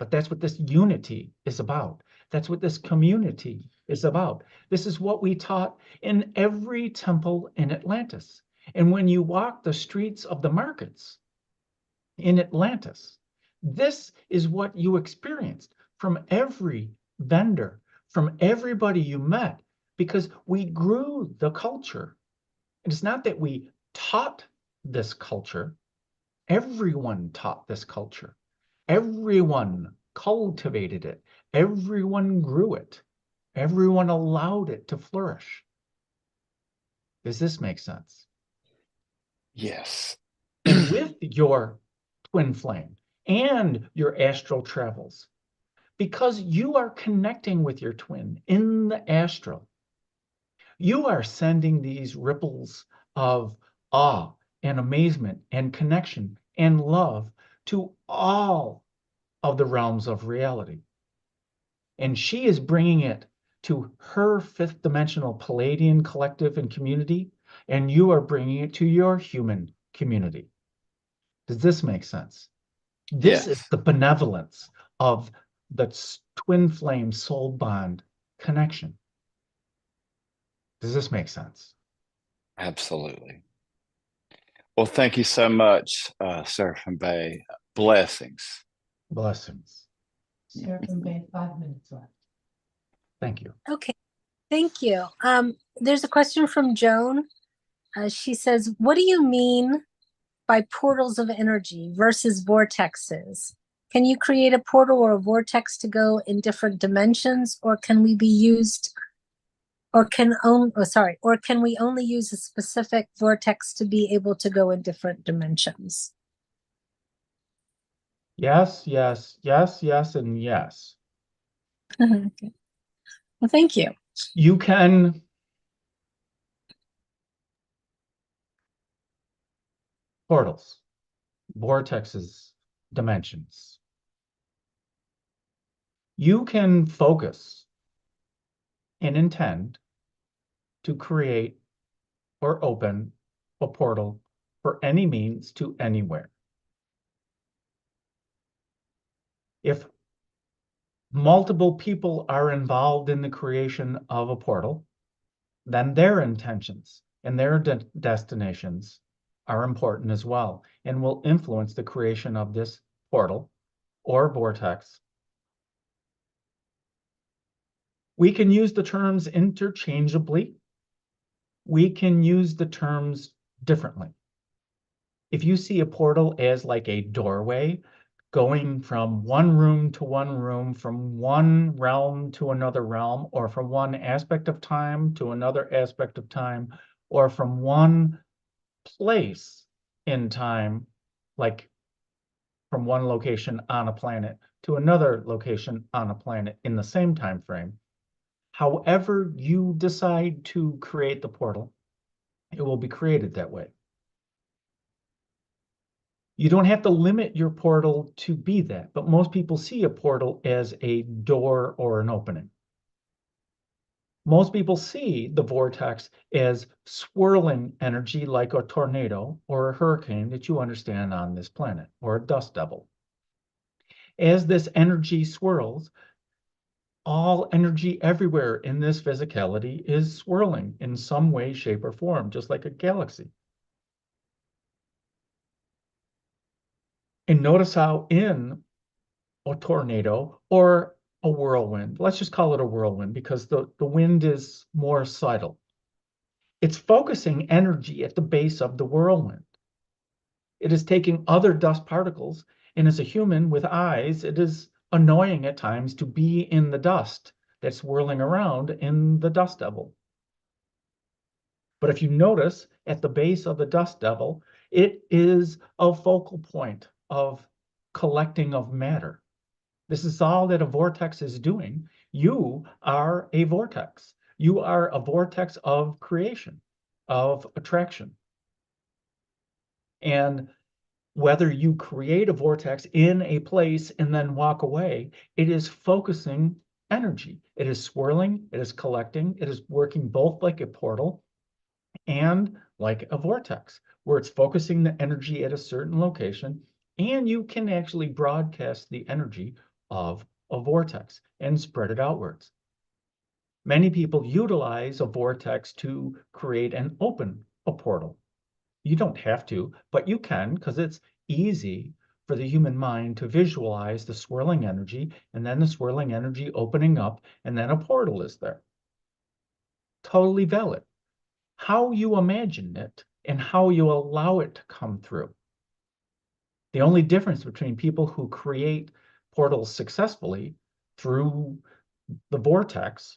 Speaker 2: But that's what this unity is about. That's what this community is about. This is what we taught in every temple in Atlantis. And when you walk the streets of the markets in Atlantis, this is what you experienced from every vendor, from everybody you met, because we grew the culture. And it's not that we taught this culture. Everyone taught this culture. Everyone cultivated it. Everyone grew it. Everyone allowed it to flourish. Does this make sense?
Speaker 5: Yes.
Speaker 2: And with your twin flame and your astral travels, because you are connecting with your twin in the astral, you are sending these ripples of awe and amazement and connection and love to all of the realms of reality. And she is bringing it to her fifth dimensional Palladian collective and community, and you are bringing it to your human community. Does this make sense? This is
Speaker 5: Yes.
Speaker 2: the benevolence of the twin flame soul bond connection. Does this make sense?
Speaker 5: Absolutely. Well, thank you so much, Sarapis Bay. Blessings.
Speaker 2: Blessings.
Speaker 3: Sarapis Bay, 5 minutes left.
Speaker 2: Thank you.
Speaker 1: Okay, thank you. There's a question from Joan. She says, what do you mean by portals of energy versus vortexes? Can you create a portal or a vortex to go in different dimensions, or can we be used, or can we only use a specific vortex to be able to go in different dimensions?
Speaker 2: Yes, yes, yes, yes, and yes.
Speaker 1: Okay. Well, thank you.
Speaker 2: You can portals, vortexes, dimensions. You can focus and intend to create or open a portal for any means to anywhere. If multiple people are involved in the creation of a portal, then their intentions and their destinations are important as well and will influence the creation of this portal or vortex. We can use the terms interchangeably. We can use the terms differently. If you see a portal as like a doorway going from one room to one room, from one realm to another realm, or from one aspect of time to another aspect of time, or from one place in time, like from one location on a planet to another location on a planet in the same time frame. However you decide to create the portal, it will be created that way. You don't have to limit your portal to be that, but most people see a portal as a door or an opening. Most people see the vortex as swirling energy like a tornado or a hurricane that you understand on this planet, or a dust devil. As this energy swirls, all energy everywhere in this physicality is swirling in some way, shape, or form, just like a galaxy. And notice how in a tornado or a whirlwind, let's just call it a whirlwind because the wind is more subtle. It's focusing energy at the base of the whirlwind. It is taking other dust particles, and as a human with eyes, it is annoying at times to be in the dust that's whirling around in the dust devil. But if you notice at the base of the dust devil, it is a focal point of collecting of matter. This is all that a vortex is doing. You are a vortex. You are a vortex of creation, of attraction. And whether you create a vortex in a place and then walk away, it is focusing energy. It is swirling, it is collecting, it is working both like a portal and like a vortex, where it's focusing the energy at a certain location, and you can actually broadcast the energy of a vortex and spread it outwards. Many people utilize a vortex to create and open a portal. You don't have to, but you can, because it's easy for the human mind to visualize the swirling energy and then the swirling energy opening up, and then a portal is there. Totally valid. How you imagine it and how you allow it to come through. The only difference between people who create portals successfully through the vortex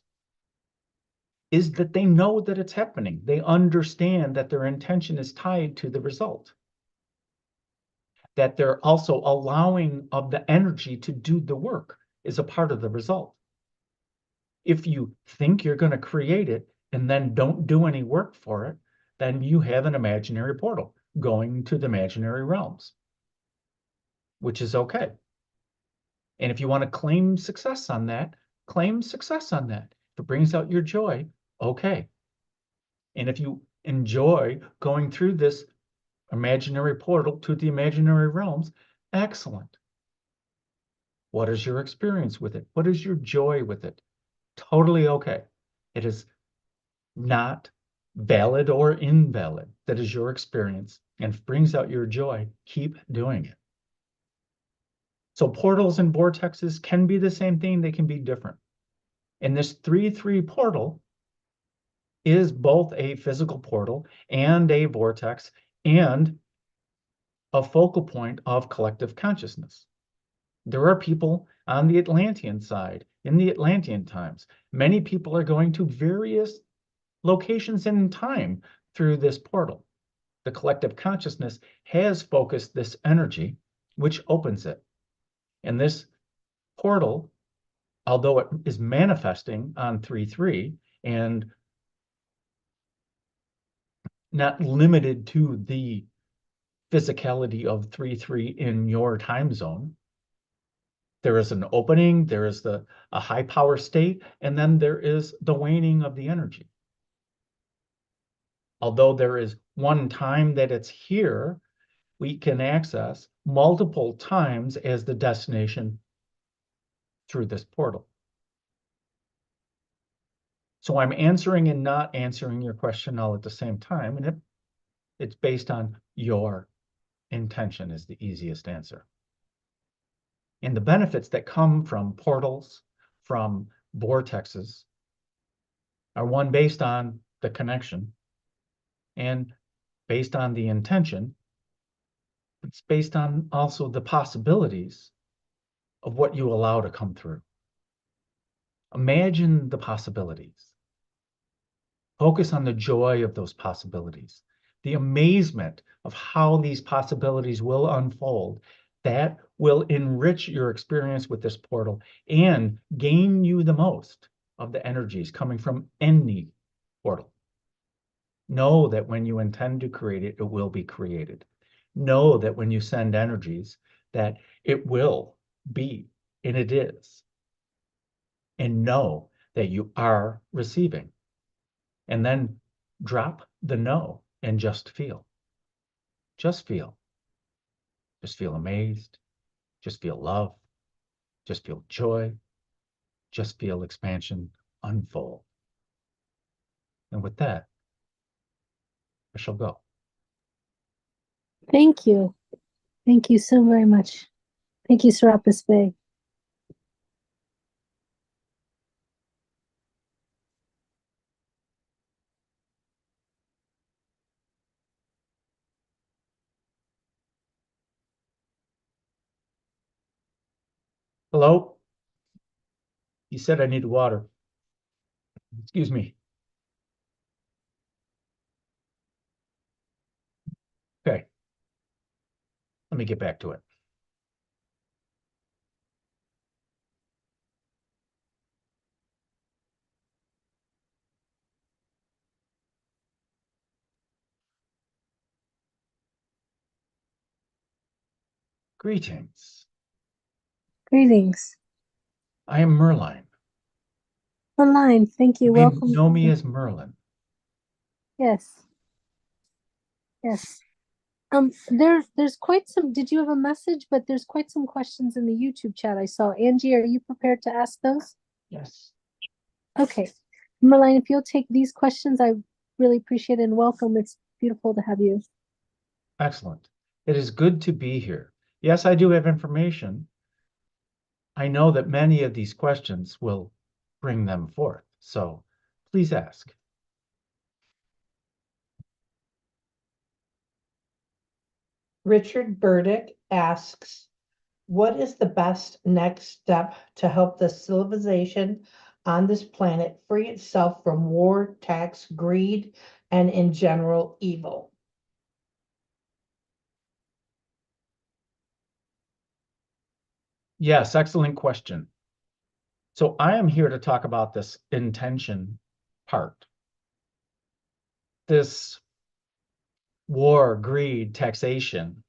Speaker 2: is that they know that it's happening. They understand that their intention is tied to the result. That they're also allowing of the energy to do the work is a part of the result. If you think you're going to create it and then don't do any work for it, then you have an imaginary portal going to the imaginary realms, which is okay. And if you want to claim success on that, claim success on that. If it brings out your joy, okay. And if you enjoy going through this imaginary portal to the imaginary realms, excellent. What is your experience with it? What is your joy with it? Totally okay. It is not valid or invalid. That is your experience. And if it brings out your joy, keep doing it. So portals and vortexes can be the same thing. They can be different. And this 3-3 portal is both a physical portal and a vortex and a focal point of collective consciousness. There are people on the Atlantean side, in the Atlantean times. Many people are going to various locations in time through this portal. The collective consciousness has focused this energy, which opens it. And this portal, although it is manifesting on 3-3 and not limited to the physicality of 3-3 in your time zone, there is an opening, there is a high power state, and then there is the waning of the energy. Although there is one time that it's here, we can access multiple times as the destination through this portal. So I'm answering and not answering your question all at the same time, and it's based on your intention is the easiest answer. And the benefits that come from portals, from vortexes, are one based on the connection and based on the intention. It's based on also the possibilities of what you allow to come through. Imagine the possibilities. Focus on the joy of those possibilities, the amazement of how these possibilities will unfold. That will enrich your experience with this portal and gain you the most of the energies coming from any portal. Know that when you intend to create it, it will be created. Know that when you send energies, that it will be, and it is. And know that you are receiving. And then drop the no and just feel. Just feel. Just feel amazed. Just feel love. Just feel joy. Just feel expansion unfold. And with that, I shall go.
Speaker 1: Thank you. Thank you so very much. Thank you, Sarapis Bay.
Speaker 2: Hello? You said I needed water. Excuse me. Okay. Let me get back to it. Greetings.
Speaker 1: Greetings.
Speaker 2: I am Merlin.
Speaker 1: Merlin, thank you.
Speaker 2: You may
Speaker 1: Welcome.
Speaker 2: know me as Merlin.
Speaker 1: Yes. Yes. There's quite some, did you have a message? But there's quite some questions in the YouTube chat I saw. Angie, are you prepared to ask those?
Speaker 3: Yes.
Speaker 1: Okay. Merlin, if you'll take these questions, I really appreciate it and welcome. It's beautiful to have you.
Speaker 2: Excellent. It is good to be here. Yes, I do have information. I know that many of these questions will bring them forth. So please ask.
Speaker 3: Richard Burdick asks, what is the best next step to help the civilization on this planet free itself from war, tax, greed, and in general evil?
Speaker 2: Yes, excellent question. So I am here to talk about this intention part. This war, greed, taxation,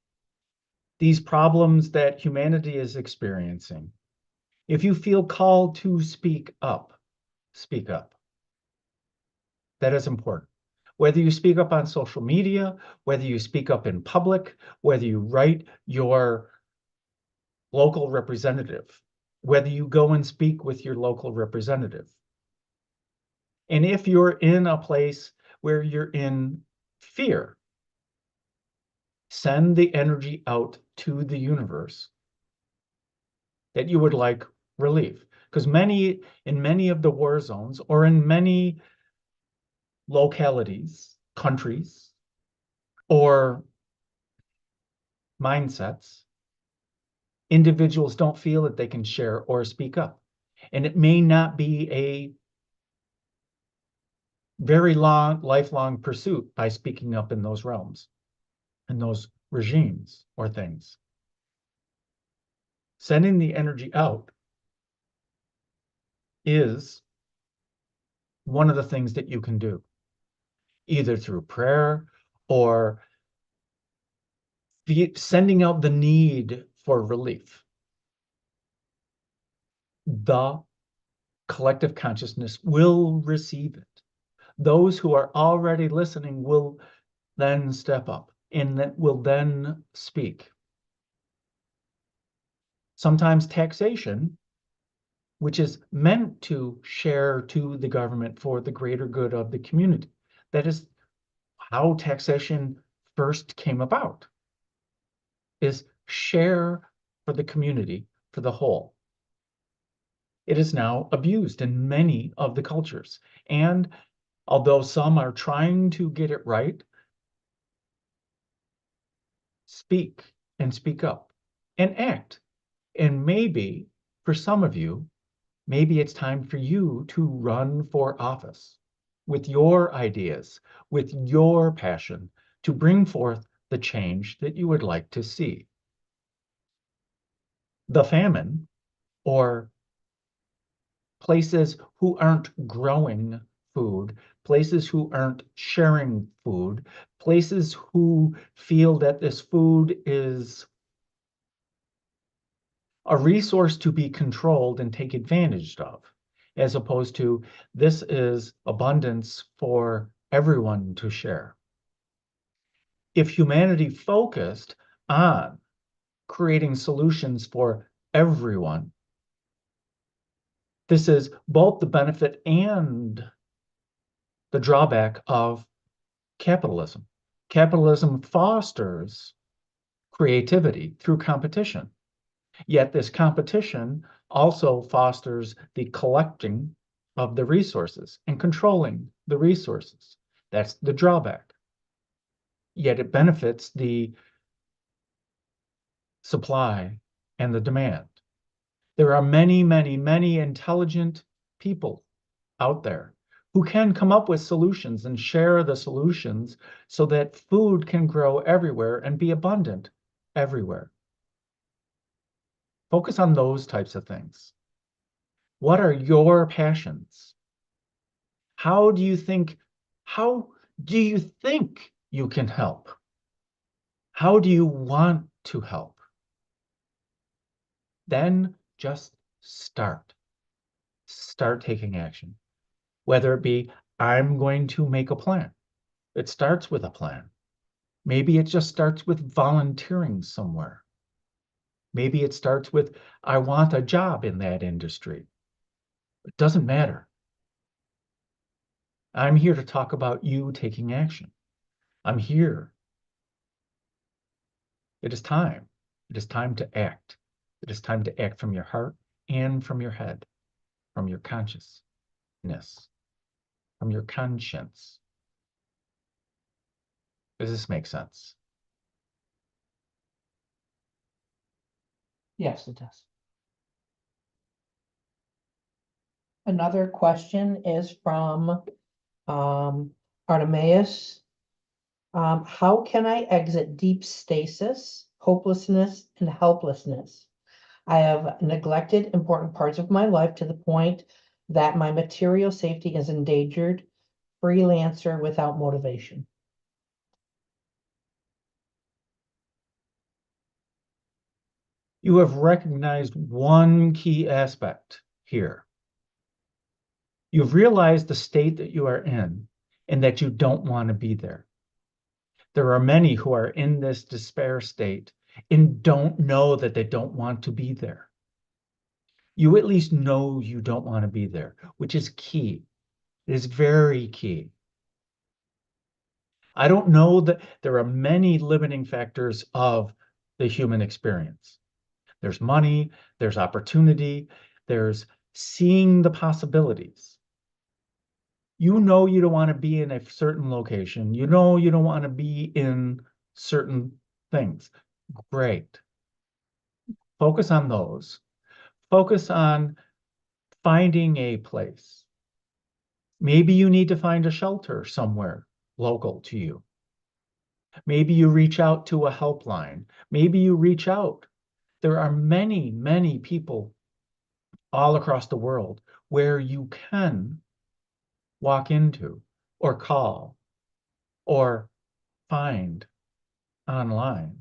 Speaker 2: these problems that humanity is experiencing. If you feel called to speak up, speak up. That is important. Whether you speak up on social media, whether you speak up in public, whether you write your local representative, whether you go and speak with your local representative. And if you're in a place where you're in fear, send the energy out to the universe that you would like relief. Because in many of the war zones or in many localities, countries, or mindsets, individuals don't feel that they can share or speak up. And it may not be a very long, lifelong pursuit by speaking up in those realms, in those regimes or things. Sending the energy out is one of the things that you can do, either through prayer or sending out the need for relief. The collective consciousness will receive it. Those who are already listening will then step up and that will then speak. Sometimes taxation, which is meant to share to the government for the greater good of the community. That is how taxation first came about, is share for the community, for the whole. It is now abused in many of the cultures. And although some are trying to get it right, speak and speak up and act. And maybe for some of you, maybe it's time for you to run for office with your ideas, with your passion to bring forth the change that you would like to see. the famine, or places who aren't growing food, places who aren't sharing food, places who feel that this food is a resource to be controlled and take advantage of, as opposed to this is abundance for everyone to share. If humanity focused on creating solutions for everyone, this is both the benefit and the drawback of capitalism. Capitalism fosters creativity through competition. Yet this competition also fosters the collecting of the resources and controlling the resources. That's the drawback. Yet it benefits the supply and the demand. There are many, many, many intelligent people out there who can come up with solutions and share the solutions so that food can grow everywhere and be abundant everywhere. Focus on those types of things. What are your passions? How do you think you can help? How do you want to help? Then just start. Start taking action. Whether it be, I'm going to make a plan. It starts with a plan. Maybe it just starts with volunteering somewhere. Maybe it starts with, I want a job in that industry. It doesn't matter. I'm here to talk about you taking action. I'm here. It is time. It is time to act. It is time to act from your heart and from your head, from your consciousness, from your conscience. Does this make sense?
Speaker 3: Yes, it does. Another question is from Artemis. How can I exit deep stasis, hopelessness, and helplessness? I have neglected important parts of my life to the point that my material safety is endangered. Freelancer without motivation.
Speaker 2: You have recognized one key aspect here. You've realized the state that you are in and that you don't want to be there. There are many who are in this despair state and don't know that they don't want to be there. You at least know you don't want to be there, which is key. It is very key. I don't know that there are many limiting factors of the human experience. There's money, there's opportunity, there's seeing the possibilities. You know you don't want to be in a certain location. You know you don't want to be in certain things. Great. Focus on those. Focus on finding a place. Maybe you need to find a shelter somewhere local to you. Maybe you reach out to a helpline. Maybe you reach out. There are many, many people all across the world where you can walk into or call or find online,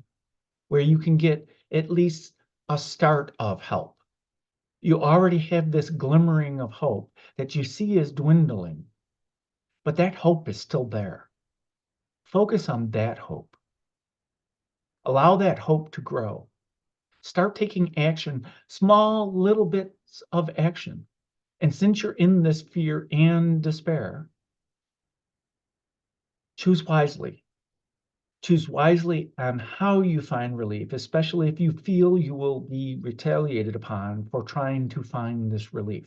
Speaker 2: where you can get at least a start of help. You already have this glimmering of hope that you see is dwindling, but that hope is still there. Focus on that hope. Allow that hope to grow. Start taking action, small little bits of action. And since you're in this fear and despair, choose wisely. Choose wisely on how you find relief, especially if you feel you will be retaliated upon for trying to find this relief.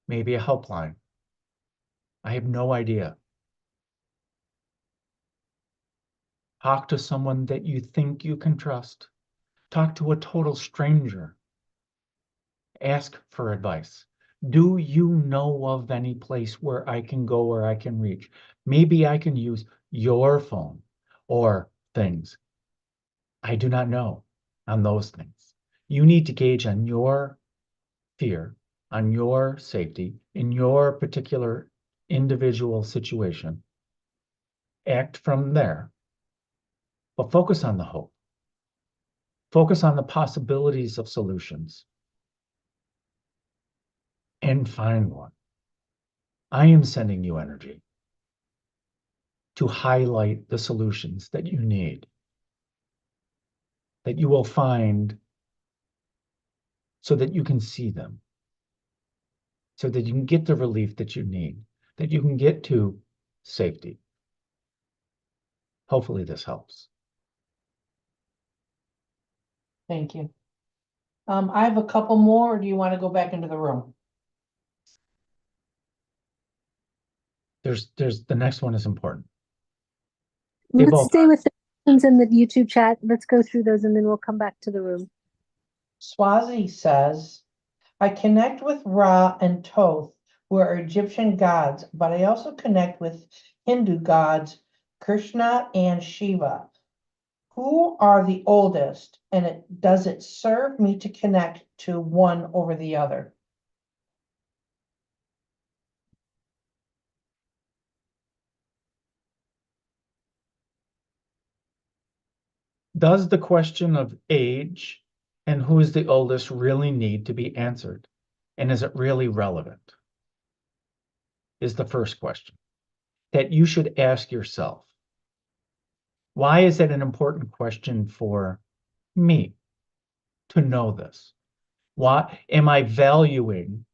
Speaker 2: Maybe a helpline. I have no idea. Talk to someone that you think you can trust. Talk to a total stranger. Ask for advice. Do you know of any place where I can go, where I can reach? Maybe I can use your phone or things. I do not know. on those things. You need to gauge on your fear, on your safety, in your particular individual situation. Act from there, but focus on the hope. Focus on the possibilities of solutions and find one. I am sending you energy to highlight the solutions that you need, that you will find so that you can see them, so that you can get the relief that you need, that you can get to safety. Hopefully this helps.
Speaker 3: Thank you. I have a couple more, or do you want to go back into the room?
Speaker 2: There's the next one is important. They
Speaker 1: Let's
Speaker 2: both
Speaker 1: stay
Speaker 2: are.
Speaker 1: with the questions in the YouTube chat. Let's go through those and then we'll come back to the room.
Speaker 3: Swazi says, I connect with Ra and Thoth, who are Egyptian gods, but I also connect with Hindu gods, Krishna and Shiva. Who are the oldest, and does it serve me to connect to one over the other?
Speaker 2: Does the question of age and who is the oldest really need to be answered? And is it really relevant? Is the first question that you should ask yourself. Why is it an important question for me to know this? Why am I valuing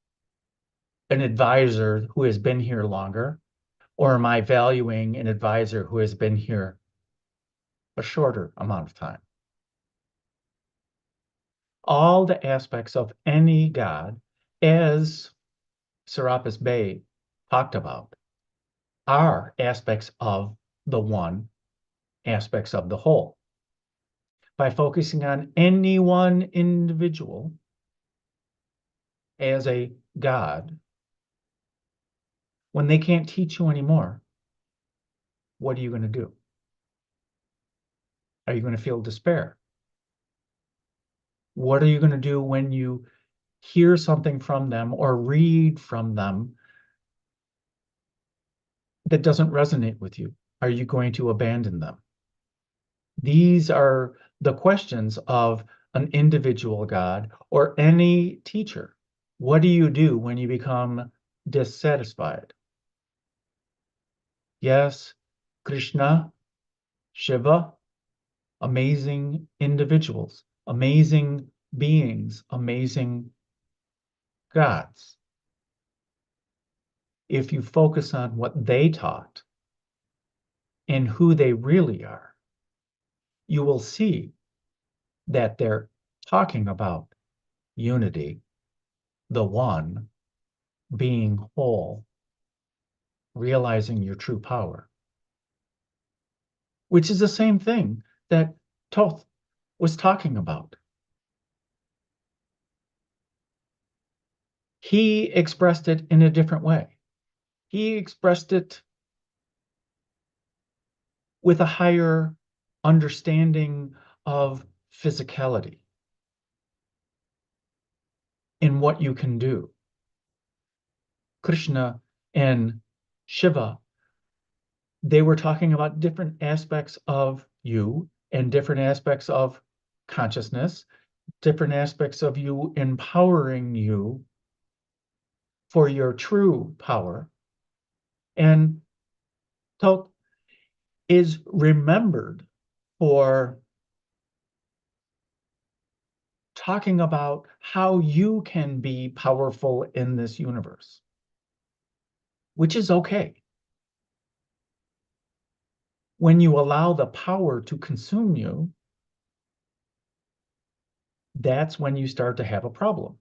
Speaker 2: an advisor who has been here longer, or am I valuing an advisor who has been here a shorter amount of time? All the aspects of any God, as Sarapis Bay talked about, are aspects of the one, aspects of the whole. By focusing on any one individual as a God, when they can't teach you anymore, what are you going to do? Are you going to feel despair? What are you going to do when you hear something from them or read from them that doesn't resonate with you? Are you going to abandon them? These are the questions of an individual God or any teacher. What do you do when you become dissatisfied? Yes, Krishna, Shiva, amazing individuals, amazing beings, amazing gods. If you focus on what they taught and who they really are, you will see that they're talking about unity, the one, being whole, realizing your true power, which is the same thing that Thoth was talking about. He expressed it in a different way. He expressed it with a higher understanding of physicality in what you can do. Krishna and Shiva, they were talking about different aspects of you and different aspects of consciousness, different aspects of you empowering you for your true power. And Thoth is remembered for talking about how you can be powerful in this universe, which is okay. When you allow the power to consume you, that's when you start to have a problem.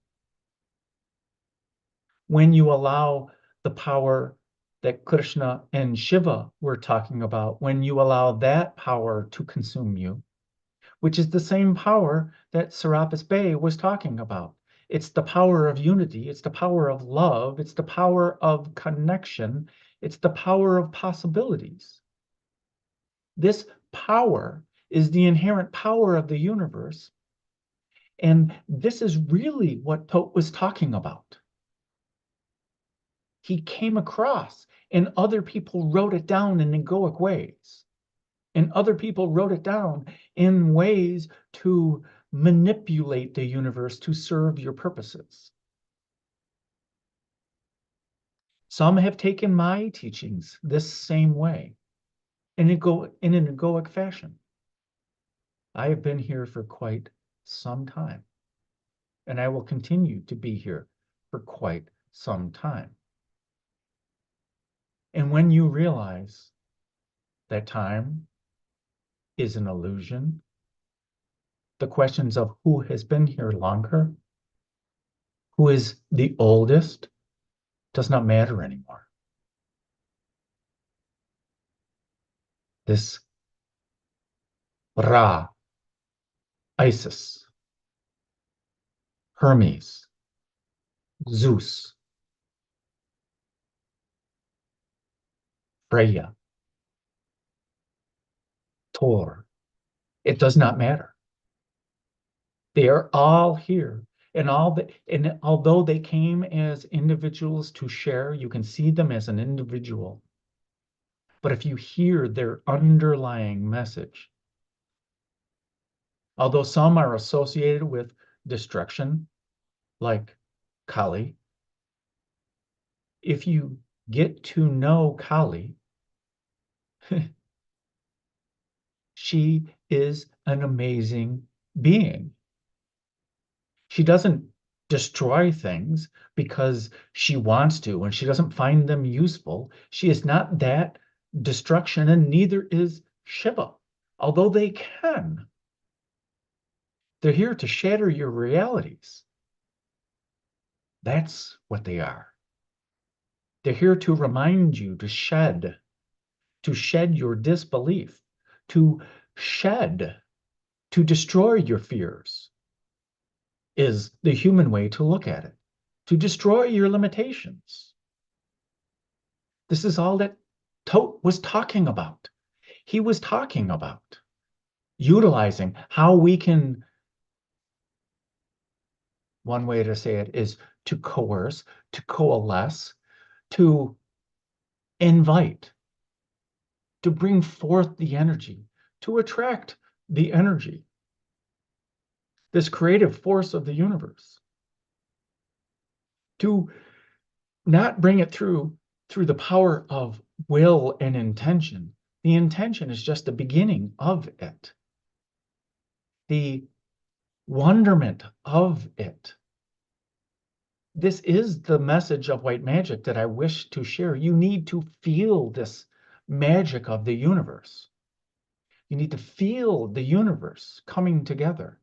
Speaker 2: When you allow the power that Krishna and Shiva were talking about, when you allow that power to consume you, which is the same power that Sarapis Bay was talking about. It's the power of unity. It's the power of love. It's the power of connection. It's the power of possibilities. This power is the inherent power of the universe, And this is really what Tot was talking about. He came across, and other people wrote it down in egoic ways. And other people wrote it down in ways to manipulate the universe to serve your purposes. Some have taken my teachings this same way, in an egoic fashion. I have been here for quite some time, and I will continue to be here for quite some time. And when you realize that time is an illusion, the questions of who has been here longer, who is the oldest, does not matter anymore. This Ra, Isis, Hermes, Zeus, Freya, Thor, it does not matter. They are all here. And although they came as individuals to share, you can see them as an individual. But if you hear their underlying message, although some are associated with destruction, like Kali, if you get to know Kali, she is an amazing being. She doesn't destroy things because she wants to, and she doesn't find them useful. She is not that destruction, and neither is Shiva, although they can. They're here to shatter your realities. That's what they are. They're here to remind you to shed your disbelief, to destroy your fears, is the human way to look at it, to destroy your limitations. This is all that Tot was talking about. He was talking about utilizing how we can, one way to say it is to coerce, to coalesce, to invite, to bring forth the energy, to attract the energy, this creative force of the universe, to not bring it through the power of will and intention. The intention is just the beginning of it, the wonderment of it. This is the message of white magic that I wish to share. You need to feel this magic of the universe. You need to feel the universe coming together.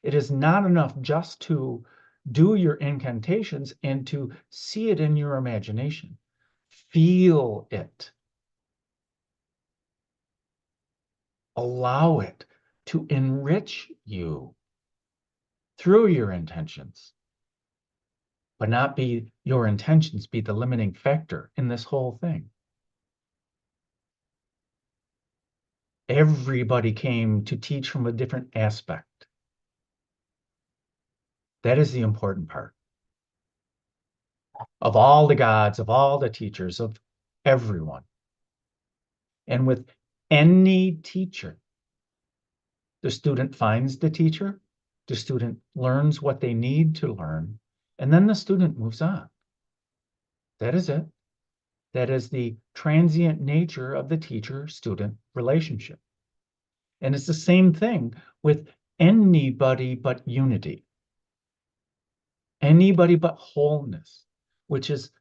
Speaker 2: It is not enough just to do your incantations and to see it in your imagination. Feel it. Allow it to enrich you through your intentions, but not be your intentions be the limiting factor in this whole thing. Everybody came to teach from a different aspect. That is the important part. Of all the gods, of all the teachers, of everyone. And with any teacher, the student finds the teacher, the student learns what they need to learn, and then the student moves on. That is it. That is the transient nature of the teacher-student relationship. And it's the same thing with anybody but unity. Anybody but wholeness, which is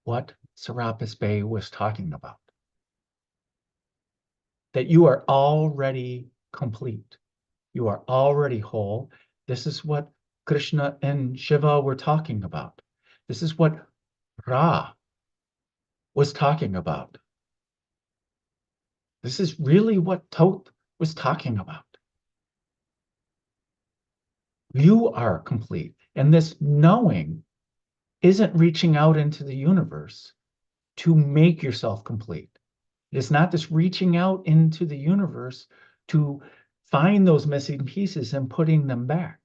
Speaker 2: what Sarapis Bay was talking about. That you are already complete. You are already whole. This is what Krishna and Shiva were talking about. This is what Ra was talking about. This is really what Tot was talking about. You are complete. And this knowing isn't reaching out into the universe to make yourself complete. It is not this reaching out into the universe to find those missing pieces and putting them back.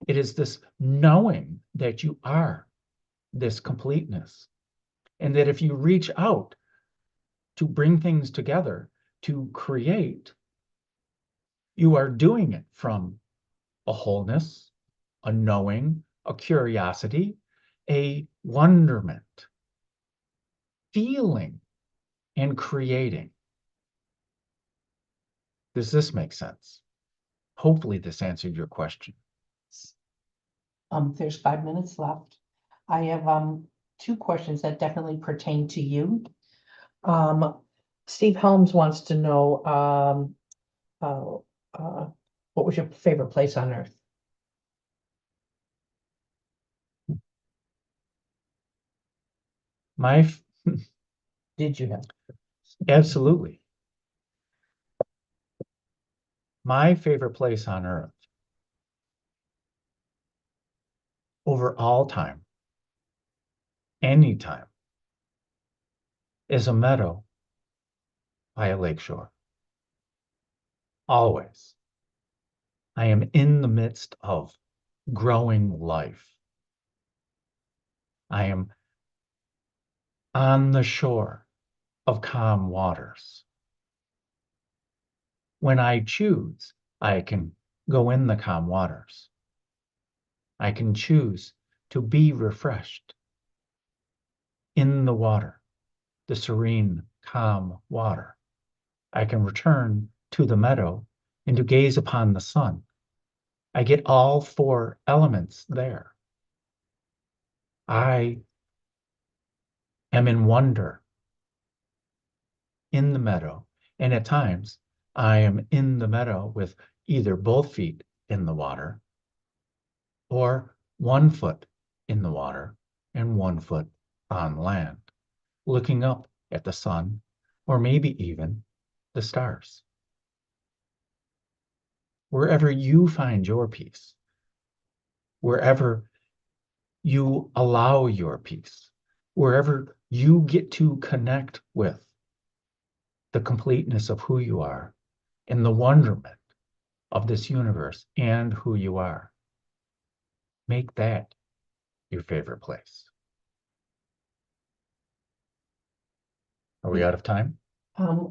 Speaker 2: It is this knowing that you are this completeness. And that if you reach out to bring things together, to create, you are doing it from a wholeness, a knowing, a curiosity, a wonderment, feeling, and creating. Does this make sense? Hopefully this answered your question.
Speaker 3: There's 5 minutes left. I have two questions that definitely pertain to you. Steve Helms wants to know what was your favorite place on earth? Did you have?
Speaker 2: Absolutely. My favorite place on earth over all time, anytime, is a meadow by a lakeshore. Always. I am in the midst of growing life. I am on the shore of calm waters. When I choose, I can go in the calm waters. I can choose to be refreshed in the water, the serene, calm water. I can return to the meadow and to gaze upon the sun. I get all four elements there. I am in wonder in the meadow, and at times I am in the meadow with either both feet in the water or 1 foot in the water and 1 foot on land, looking up at the sun or maybe even the stars. Wherever you find your peace, wherever you allow your peace, wherever you get to connect with the completeness of who you are and the wonderment of this universe and who you are, make that your favorite place. Are we out of time?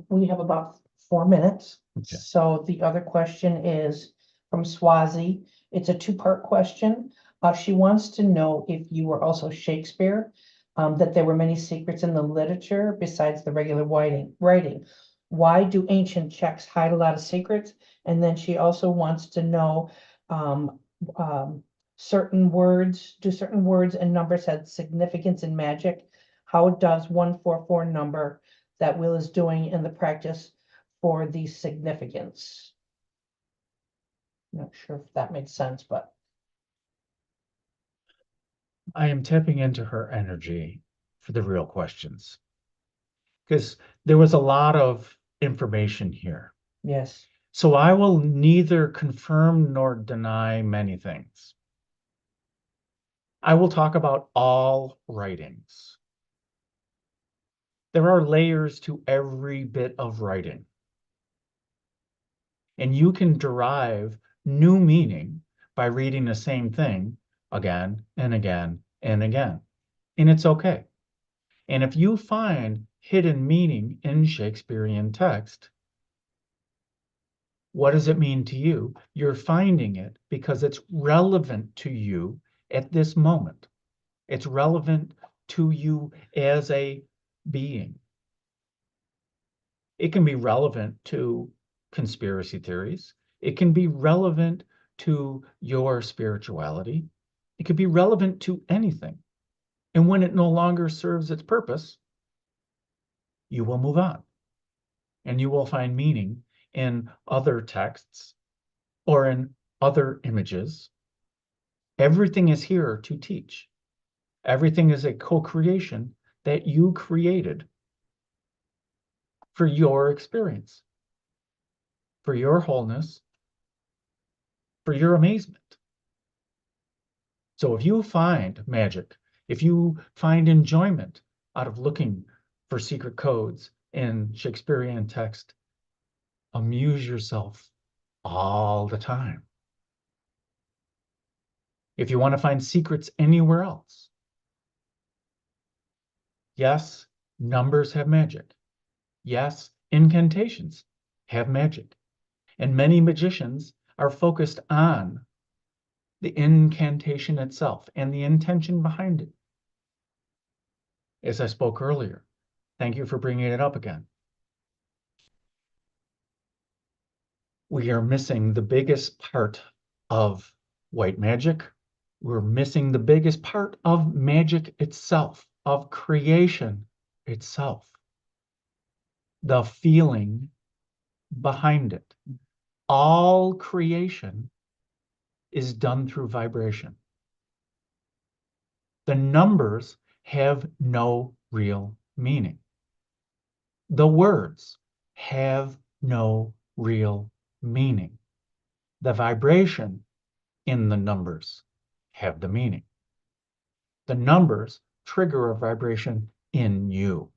Speaker 3: We have about 4 minutes.
Speaker 2: Okay.
Speaker 3: So the other question is from Swazi. It's a two-part question. She wants to know if you were also Shakespeare, that there were many secrets in the literature besides the regular writing. Why do ancient Czechs hide a lot of secrets? And then she also wants to know certain words and numbers have significance in magic? How does 144 number that Will is doing in the practice for the significance? Not sure if that makes sense, but
Speaker 2: I am tapping into her energy for the real questions, because there was a lot of information here.
Speaker 3: yes.
Speaker 2: So I will neither confirm nor deny many things. I will talk about all writings. There are layers to every bit of writing. And you can derive new meaning by reading the same thing again and again and again. And it's okay. And if you find hidden meaning in Shakespearean text, what does it mean to you? You're finding it because it's relevant to you at this moment. It's relevant to you as a being. It can be relevant to conspiracy theories. It can be relevant to your spirituality. It could be relevant to anything. And when it no longer serves its purpose, you will move on. And you will find meaning in other texts or in other images. Everything is here to teach. Everything is a co-creation that you created for your experience, for your wholeness, for your amazement. So if you find magic, if you find enjoyment out of looking for secret codes in Shakespearean text, amuse yourself all the time. If you want to find secrets anywhere else, yes, numbers have magic. Yes, incantations have magic. And many magicians are focused on the incantation itself and the intention behind it. As I spoke earlier, thank you for bringing it up again. We are missing the biggest part of white magic. We're missing the biggest part of magic itself, of creation itself. The feeling behind it. All creation is done through vibration. The numbers have no real meaning. The words have no real meaning. The vibration in the numbers have the meaning. The numbers trigger a vibration in you.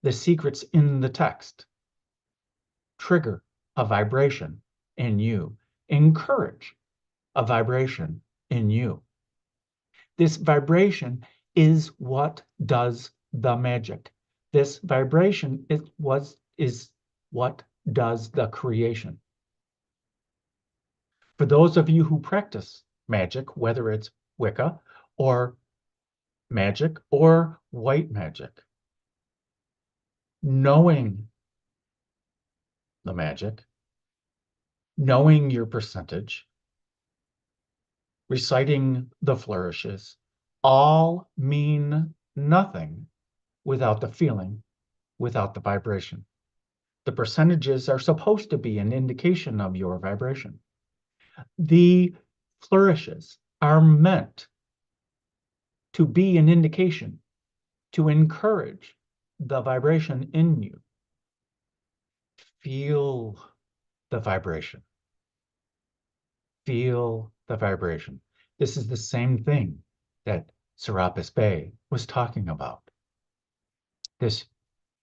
Speaker 2: The secrets in the text trigger a vibration in you, encourage a vibration in you. This vibration is what does the magic. This vibration is what does the creation. For those of you who practice magic, whether it's Wicca or magic or white magic, knowing the magic, knowing your percentage, reciting the flourishes, all mean nothing without the feeling, without the vibration. The percentages are supposed to be an indication of your vibration. The flourishes are meant to be an indication, to encourage the vibration in you. Feel the vibration. Feel the vibration. This is the same thing that Sarapis Bay was talking about. This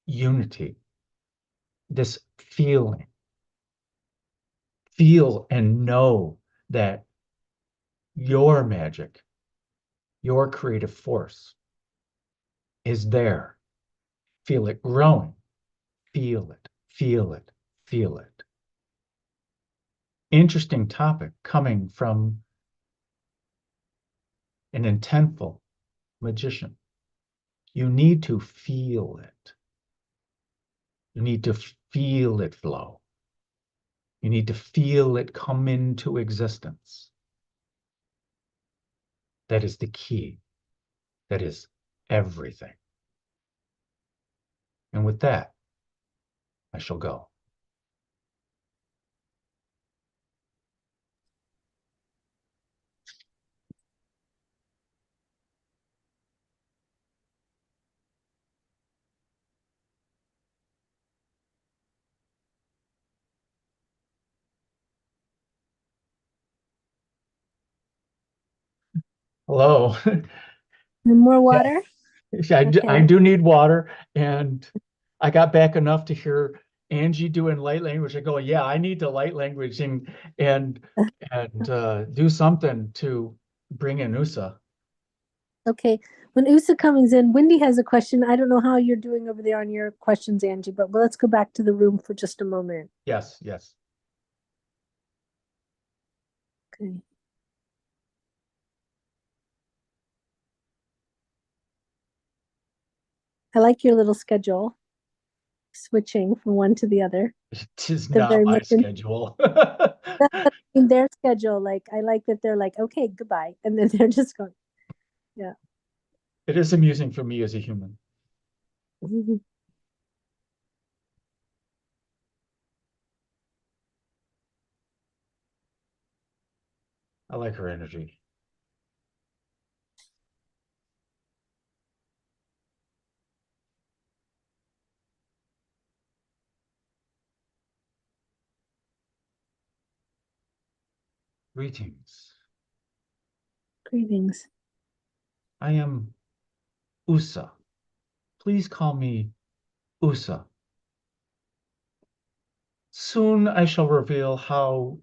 Speaker 2: unity, this feeling. Feel and know that your magic, your creative force is there. Feel it growing. Feel it, feel it, feel it. Interesting topic coming from an intentful magician. You need to feel it. You need to feel it flow. You need to feel it come into existence. That is the key. That is everything. And with that, I shall go. Hello.
Speaker 1: More water?
Speaker 2: I do need water, and I got back enough to hear Angie doing light language. I go, yeah, I need to light language and do something to bring in Usa.
Speaker 1: Okay. When Usa comes in, Wendy has a question. I don't know how you're doing over there on your questions, Angie, but let's go back to the room for just a moment.
Speaker 2: Yes, yes.
Speaker 1: Okay. I like your little schedule, switching from one to the other.
Speaker 2: It is
Speaker 1: They're
Speaker 2: not
Speaker 1: very
Speaker 2: my
Speaker 1: much
Speaker 2: schedule.
Speaker 1: in their schedule. Like, I like that they're like, okay, goodbye. And then they're just going, yeah.
Speaker 2: It is amusing for me as a human. I like her energy. Greetings.
Speaker 1: Greetings.
Speaker 2: I am Usa. Please call me Usa. Soon I shall reveal how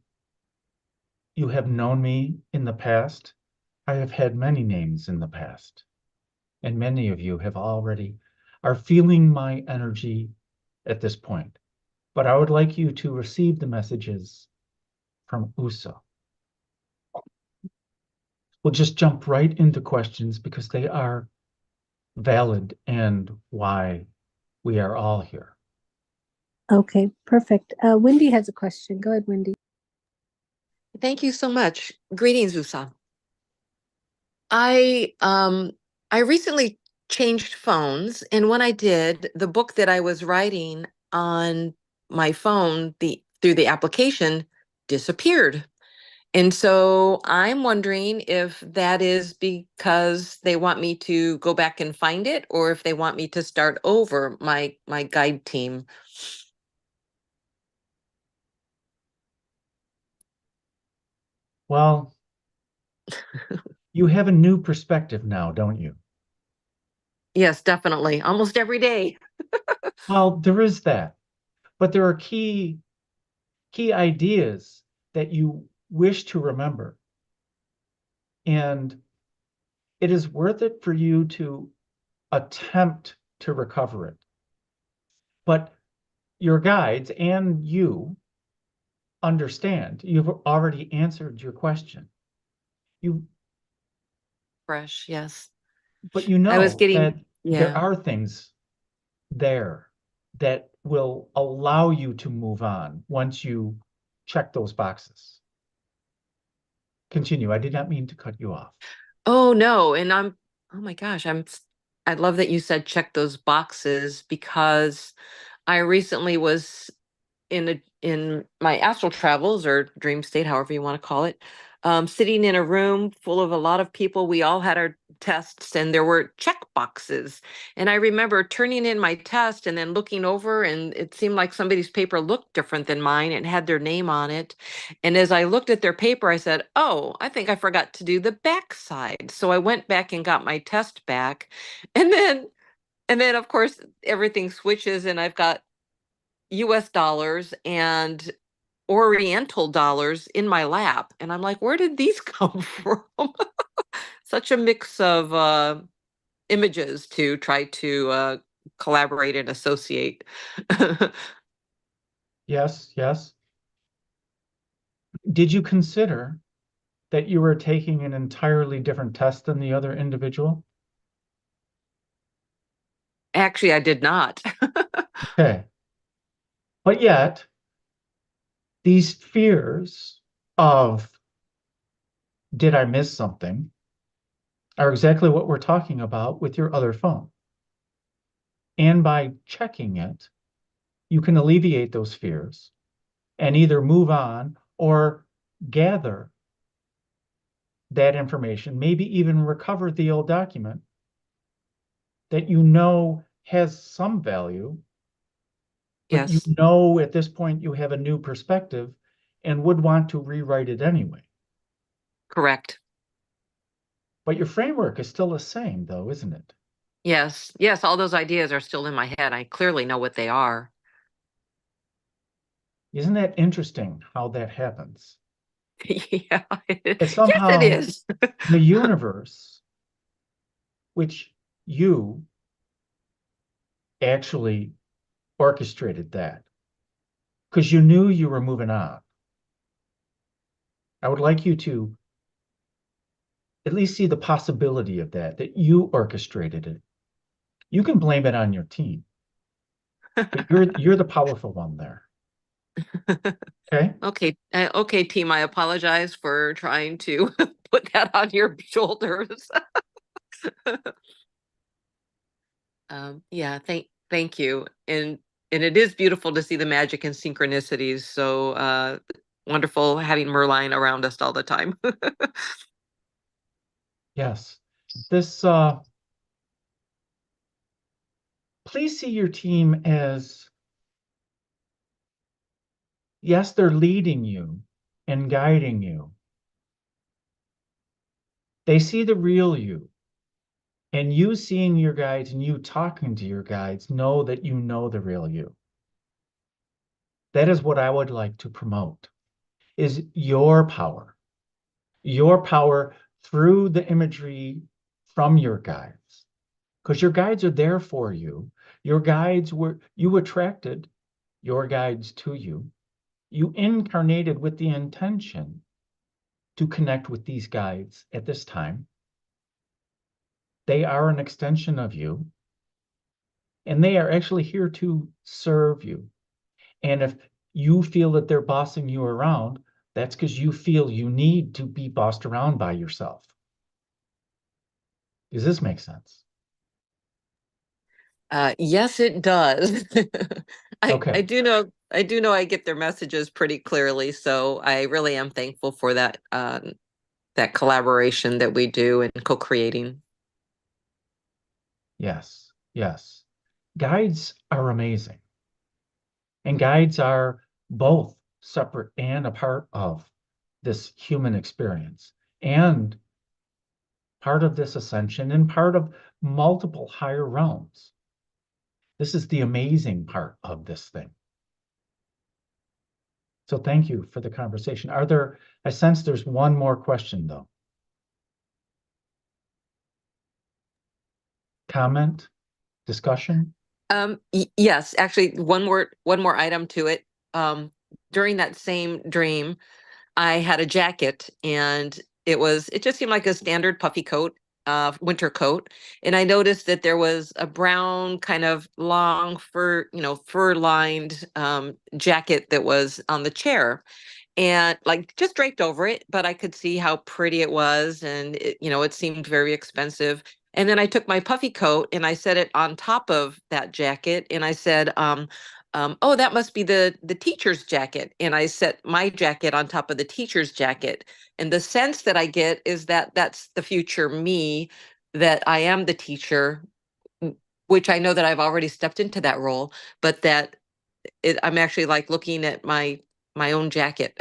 Speaker 2: you have known me in the past, I have had many names in the past, and many of you have already are feeling my energy at this point. But I would like you to receive the messages from Usha. We'll just jump right into questions because they are valid and why we are all here.
Speaker 1: Okay, perfect. Wendy has a question. Go ahead, Wendy.
Speaker 7: Thank you so much. Greetings, Usha. I recently changed phones, and when I did, the book that I was writing on my phone through the application disappeared. And so I'm wondering if that is because they want me to go back and find it, or if they want me to start over my guide team.
Speaker 2: Well, you have a new perspective now, don't you?
Speaker 7: Yes, definitely. Almost every day.
Speaker 2: Well, there is that, but there are key ideas that you wish to remember. And it is worth it for you to attempt to recover it. But your guides and you understand you've already answered your question.
Speaker 7: Fresh, yes.
Speaker 2: But you
Speaker 7: I was
Speaker 2: know
Speaker 7: getting,
Speaker 2: that there
Speaker 7: yeah.
Speaker 2: are things there that will allow you to move on once you check those boxes. Continue. I did not mean to cut you off.
Speaker 7: Oh no, and oh my gosh, I love that you said check those boxes because I recently was in my astral travels or dream state, however you want to call it, sitting in a room full of a lot of people. We all had our tests and there were check boxes. And I remember turning in my test and then looking over, and it seemed like somebody's paper looked different than mine and had their name on it. And as I looked at their paper, I said, "Oh, I think I forgot to do the back side." So I went back and got my test back. And then of course everything switches and I've got US dollars and Oriental dollars in my lap. And I'm like, where did these come from? Such a mix of images to try to collaborate and associate.
Speaker 2: Yes, yes. Did you consider that you were taking an entirely different test than the other individual?
Speaker 7: Actually, I did not.
Speaker 2: Okay. But yet, these fears of did I miss something are exactly what we're talking about with your other phone. And by checking it, you can alleviate those fears and either move on or gather that information, maybe even recover the old document that you know has some value, but you
Speaker 7: Yes,
Speaker 2: know at this point you have a new perspective and would want to rewrite it anyway.
Speaker 7: correct.
Speaker 2: But your framework is still the same, though, isn't it?
Speaker 7: Yes, yes, all those ideas are still in my head. I clearly know what they are.
Speaker 2: Isn't that interesting how that happens?
Speaker 7: Yeah,
Speaker 2: That
Speaker 7: yes, it
Speaker 2: somehow
Speaker 7: is.
Speaker 2: the universe, which you actually orchestrated that because you knew you were moving on. I would like you to at least see the possibility of that you orchestrated it. You can blame it on your team, but you're the powerful one there. Okay?
Speaker 7: Okay, okay, team. I apologize for trying to put that on your shoulders. Yeah, thank you. And it is beautiful to see the magic and synchronicities. So wonderful having Merlin around us all the time.
Speaker 2: Yes. This please see your team as yes, they're leading you and guiding you. They see the real you. And you seeing your guides and you talking to your guides know that you know the real you. That is what I would like to promote is your power. your power through the imagery from your guides, because your guides are there for you. Your guides you attracted your guides to you. You incarnated with the intention to connect with these guides at this time. They are an extension of you, and they are actually here to serve you. And if you feel that they're bossing you around, that's because you feel you need to be bossed around by yourself. Does this make sense?
Speaker 6: Yes, it does. I
Speaker 2: Okay.
Speaker 6: do know I get their messages pretty clearly, so I really am thankful for that that collaboration that we do and co-creating.
Speaker 2: Yes, yes. Guides are amazing. And guides are both separate and a part of this human experience and part of this ascension and part of multiple higher realms. This is the amazing part of this thing. So thank you for the conversation. I sense there's one more question though. Comment, discussion?
Speaker 6: Yes, actually one more item to it. During that same dream, I had a jacket and it just seemed like a standard puffy coat, winter coat. And I noticed that there was a brown kind of long fur lined jacket that was on the chair and like just draped over it, but I could see how pretty it was and it seemed very expensive. And then I took my puffy coat and I set it on top of that jacket and I said, oh, that must be the teacher's jacket. And I set my jacket on top of the teacher's jacket. And the sense that I get is that that's the future me, that I am the teacher, which I know that I've already stepped into that role, but that I'm actually like looking at my own jacket.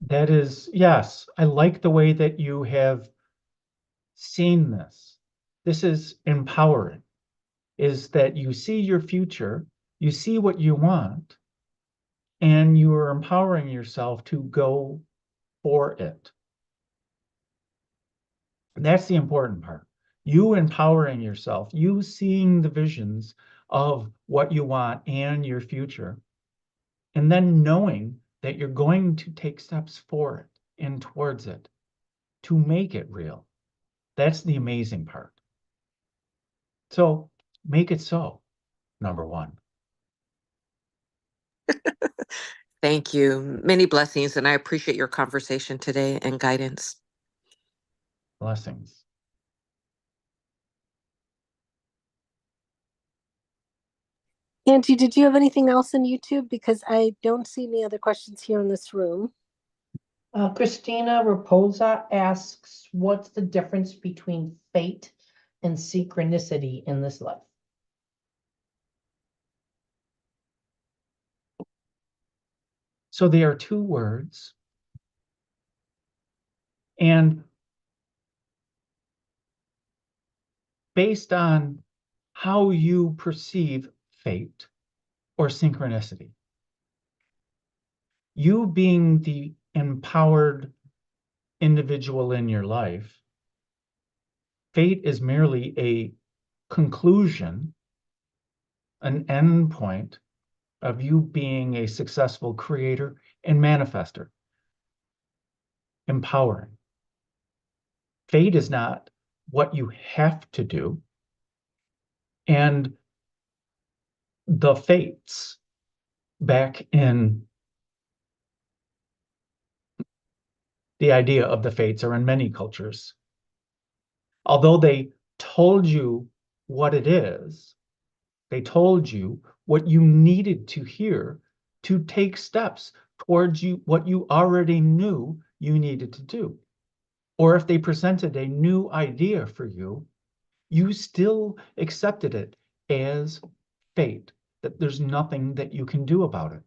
Speaker 2: That is, yes, I like the way that you have seen this. This is empowering, is that you see your future, you see what you want, and you are empowering yourself to go for it. That's the important part. You empowering yourself, you seeing the visions of what you want and your future, and then knowing that you're going to take steps for it and towards it to make it real. That's the amazing part. So make it so, number one.
Speaker 6: Thank you. Many blessings, and I appreciate your conversation today and guidance.
Speaker 2: Blessings.
Speaker 1: Angie, did you have anything else on YouTube? Because I don't see any other questions here in this room.
Speaker 3: Christina Raposa asks, what's the difference between fate and synchronicity in this life?
Speaker 2: So they are two words. And based on how you perceive fate or synchronicity, you being the empowered individual in your life, fate is merely a conclusion, an end point of you being a successful creator and manifester. Empowering. Fate is not what you have to do. And the fates back in the idea of the fates are in many cultures. Although they told you what it is, they told you what you needed to hear to take steps towards what you already knew you needed to do. Or if they presented a new idea for you, you still accepted it as fate, that there's nothing that you can do about it.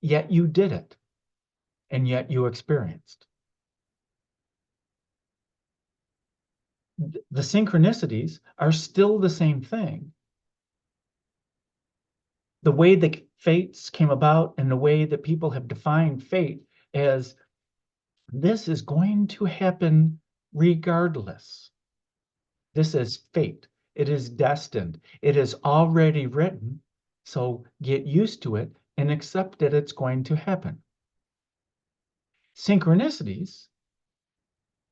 Speaker 2: Yet you did it, and yet you experienced. The synchronicities are still the same thing. The way that fates came about and the way that people have defined fate as This is going to happen regardless. This is fate. It is destined. It is already written. So get used to it and accept that it's going to happen. Synchronicities,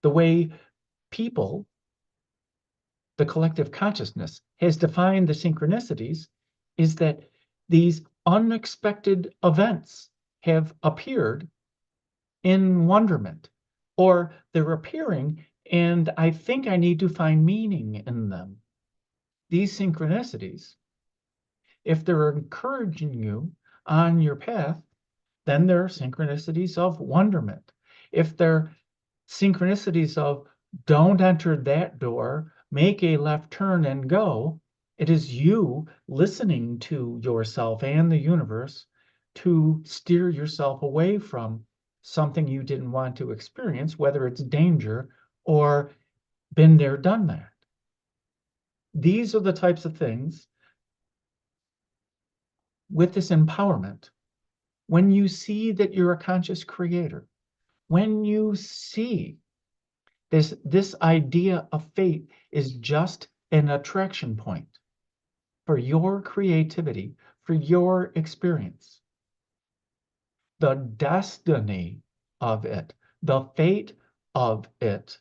Speaker 2: the way people, the collective consciousness, has defined the synchronicities, is that these unexpected events have appeared in wonderment, or they're appearing and I think I need to find meaning in them. These synchronicities, if they're encouraging you on your path, then they're synchronicities of wonderment. If they're synchronicities of don't enter that door, make a left turn and go, it is you listening to yourself and the universe to steer yourself away from something you didn't want to experience, whether it's danger or been there, done that. These are the types of things with this empowerment. When you see that you're a conscious creator, when you see this idea of fate is just an attraction point for your creativity, for your experience. The destiny of it, the fate of it,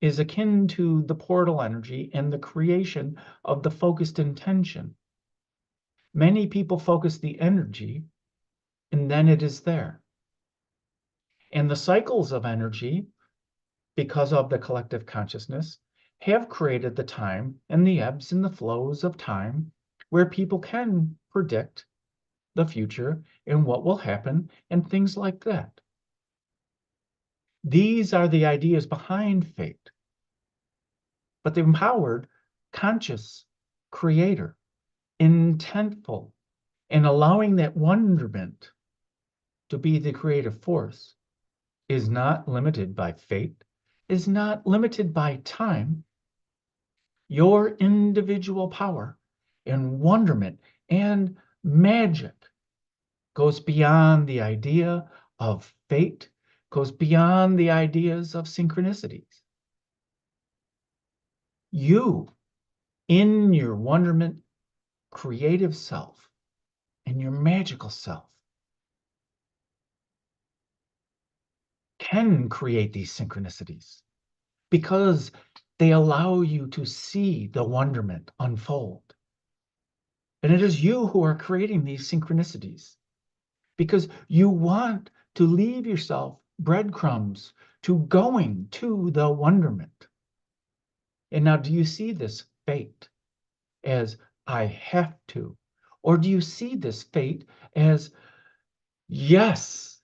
Speaker 2: is akin to the portal energy and the creation of the focused intention. Many people focus the energy, and then it is there. And the cycles of energy, because of the collective consciousness, have created the time and the ebbs and the flows of time where people can predict the future and what will happen and things like that. These are the ideas behind fate. But the empowered, conscious creator, intentful, and allowing that wonderment to be the creative force is not limited by fate, is not limited by time. Your individual power and wonderment and magic goes beyond the idea of fate, goes beyond the ideas of synchronicities. You, in your wonderment, creative self, and your magical self, can create these synchronicities because they allow you to see the wonderment unfold. And it is you who are creating these synchronicities because you want to leave yourself breadcrumbs to going to the wonderment. And now, do you see this fate as I have to? Or do you see this fate as, yes,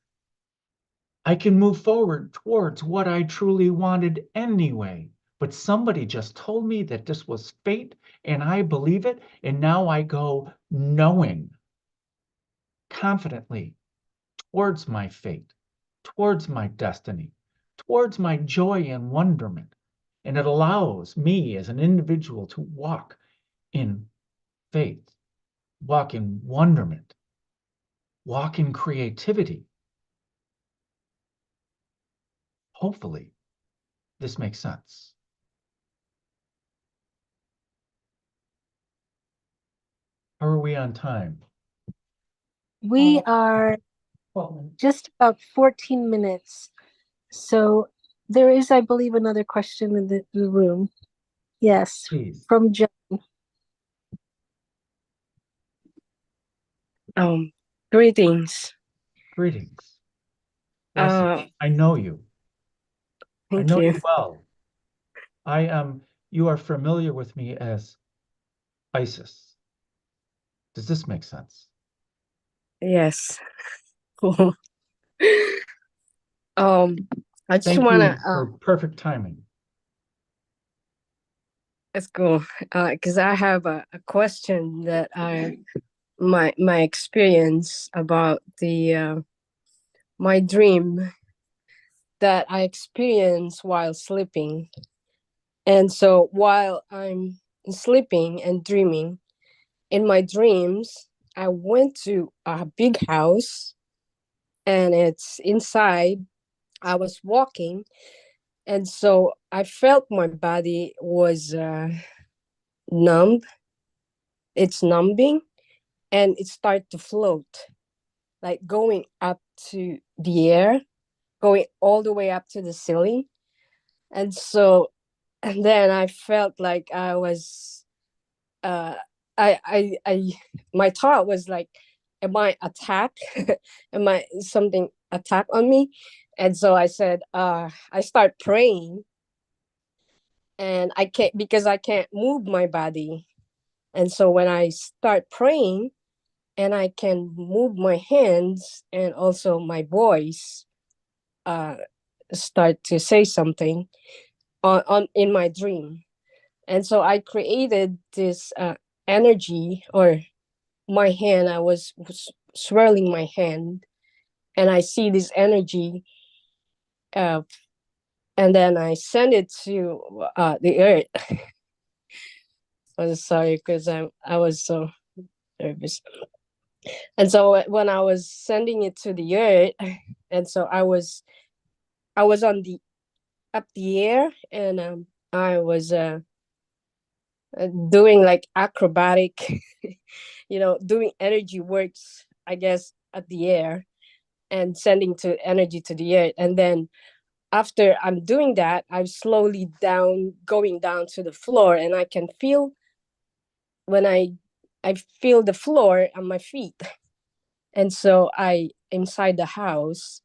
Speaker 2: I can move forward towards what I truly wanted anyway, but somebody just told me that this was fate and I believe it, and now I go knowing confidently towards my fate, towards my destiny, towards my joy and wonderment. And it allows me as an individual to walk in faith, walk in wonderment, walk in creativity. Hopefully, this makes sense. How are we on time?
Speaker 1: We are
Speaker 3: 12 minutes.
Speaker 1: just about 14 minutes. So there is, I believe, another question in the room. Yes,
Speaker 2: Please.
Speaker 1: from John.
Speaker 8: Greetings.
Speaker 2: Greetings. Blessings. I know you. I
Speaker 8: Thank
Speaker 2: know
Speaker 8: you.
Speaker 2: you well. You are familiar with me as Isis. Does this make sense?
Speaker 8: Yes. Cool. I just
Speaker 2: Thank
Speaker 8: wanna
Speaker 2: you for perfect timing.
Speaker 8: It's cool. Because I have a question that my experience about the my dream that I experienced while sleeping. And so while I'm sleeping and dreaming, in my dreams, I went to a big house and it's inside. I was walking, and so I felt my body was numb. It's numbing, and it started to float, like going up to the air, going all the way up to the ceiling. And so, and then I felt like I was, uh, I, my thought was like, am I attacked? Am I something attack on me? And so I said, I start praying, and I can't, because I can't move my body. And so when I start praying and I can move my hands and also my voice, uh, start to say something on in my dream. And so I created this energy, or my hand, I was swirling my hand, and I see this energy, uh, and then I send it to the earth. I'm sorry, because I was so nervous. And so when I was sending it to the earth, and so I was on the up the air, and I was doing like acrobatic, doing energy works, I guess, at the air, and sending to energy to the earth. And then after I'm doing that, I'm slowly going down to the floor, and I can feel when I feel the floor on my feet. And so I inside the house,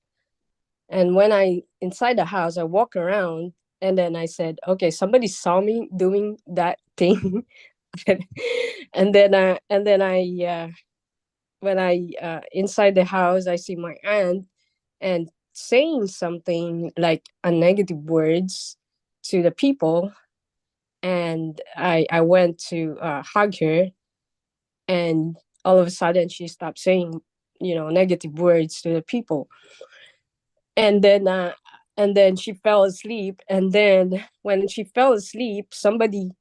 Speaker 8: and when I inside the house, I walk around, and then I said, okay, somebody saw me doing that thing. And then I when I inside the house, I see my aunt and saying something like a negative words to the people, and I went to hug her, and all of a sudden she stopped saying negative words to the people. And then uh, and then she fell asleep, and then when she fell asleep, somebody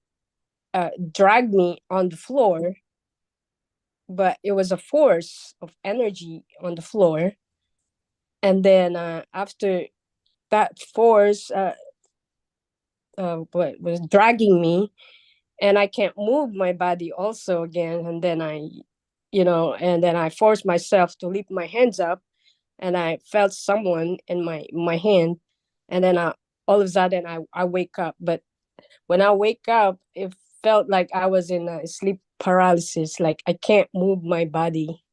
Speaker 8: dragged me on the floor, but it was a force of energy on the floor. And then after that force was dragging me, and I can't move my body also again, and then I forced myself to lift my hands up, and I felt someone in my hand. And then all of a sudden I wake up. But when I wake up, it felt like I was in a sleep paralysis, like I can't move my body.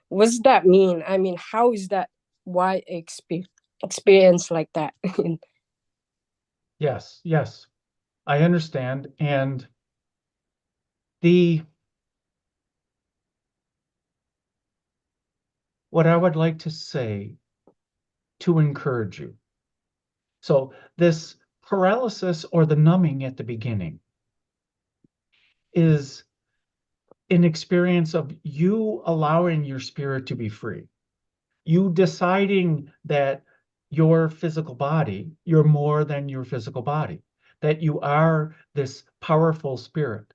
Speaker 8: What's that mean? I mean, how is that? Why experience like that?
Speaker 2: Yes, I understand. And the what I would like to say to encourage you. So this paralysis or the numbing at the beginning is an experience of you allowing your spirit to be free. You deciding that your physical body, you're more than your physical body, that you are this powerful spirit.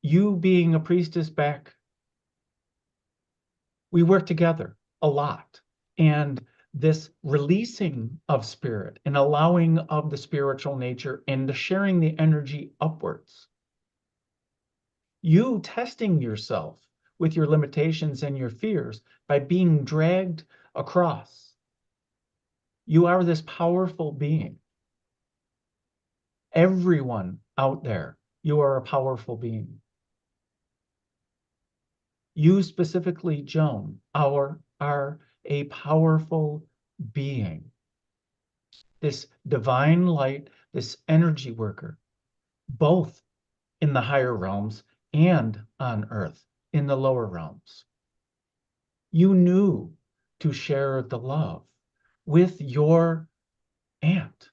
Speaker 2: You being a priestess back, we work together a lot. And this releasing of spirit and allowing of the spiritual nature and the sharing the energy upwards. You testing yourself with your limitations and your fears by being dragged across. You are this powerful being. Everyone out there, you are a powerful being. You specifically, Joan, are a powerful being. This divine light, this energy worker, both in the higher realms and on earth, in the lower realms. You knew to share the love with your aunt,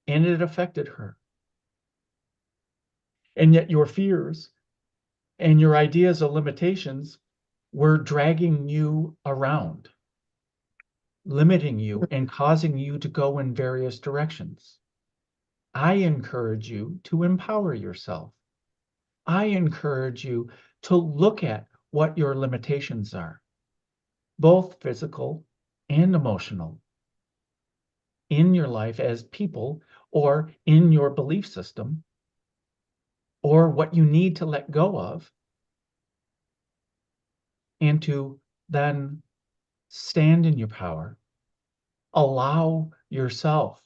Speaker 2: and it affected her. And yet your fears and your ideas of limitations were dragging you around, limiting you and causing you to go in various directions. I encourage you to empower yourself. I encourage you to look at what your limitations are, both physical and emotional, in your life as people, or in your belief system, or what you need to let go of, and to then stand in your power. Allow yourself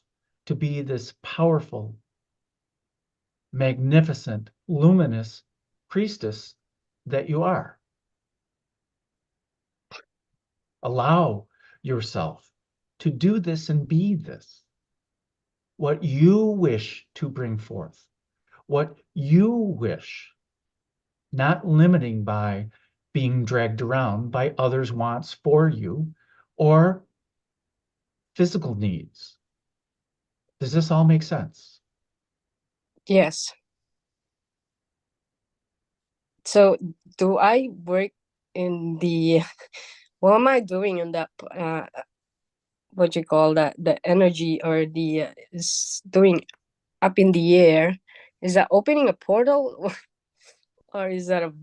Speaker 2: to be this powerful, magnificent, luminous priestess that you are. Allow yourself to do this and be this. What you wish to bring forth, what you wish, not limiting by being dragged around by others' wants for you or physical needs. Does this all make sense?
Speaker 8: Yes. So do I work in the what am I doing in that what you call that, the energy, or the is doing up in the air? Is that opening a portal or is that a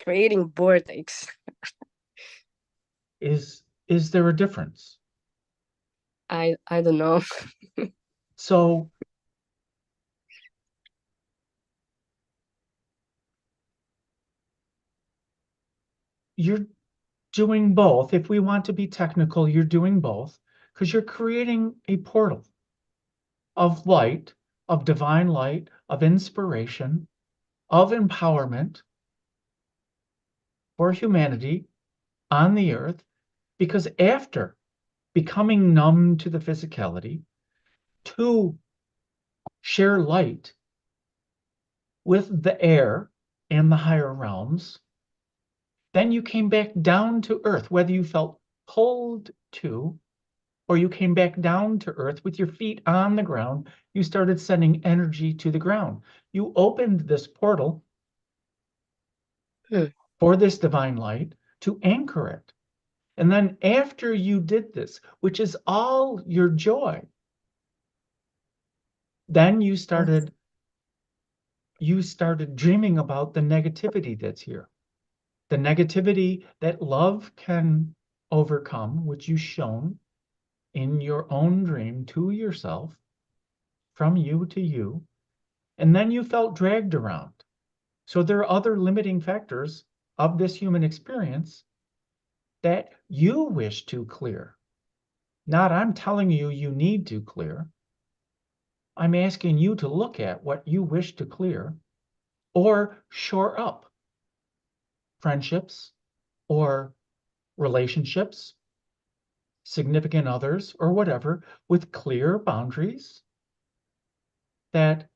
Speaker 8: creating vortex?
Speaker 2: Is there a difference?
Speaker 8: I don't know.
Speaker 2: So you're doing both. If we want to be technical, you're doing both because you're creating a portal of light, of divine light, of inspiration, of empowerment for humanity on the earth. Because after becoming numb to the physicality, to share light with the air and the higher realms, then you came back down to earth, whether you felt pulled to or you came back down to earth with your feet on the ground. You started sending energy to the ground. You opened this portal for this divine light to anchor it. And then after you did this, which is all your joy, then you started dreaming about the negativity that's here. The negativity that love can overcome, which you've shown in your own dream to yourself, from you to you, and then you felt dragged around. So there are other limiting factors of this human experience that you wish to clear. Not I'm telling you you need to clear. I'm asking you to look at what you wish to clear or shore up friendships or relationships, significant others, or whatever, with clear boundaries that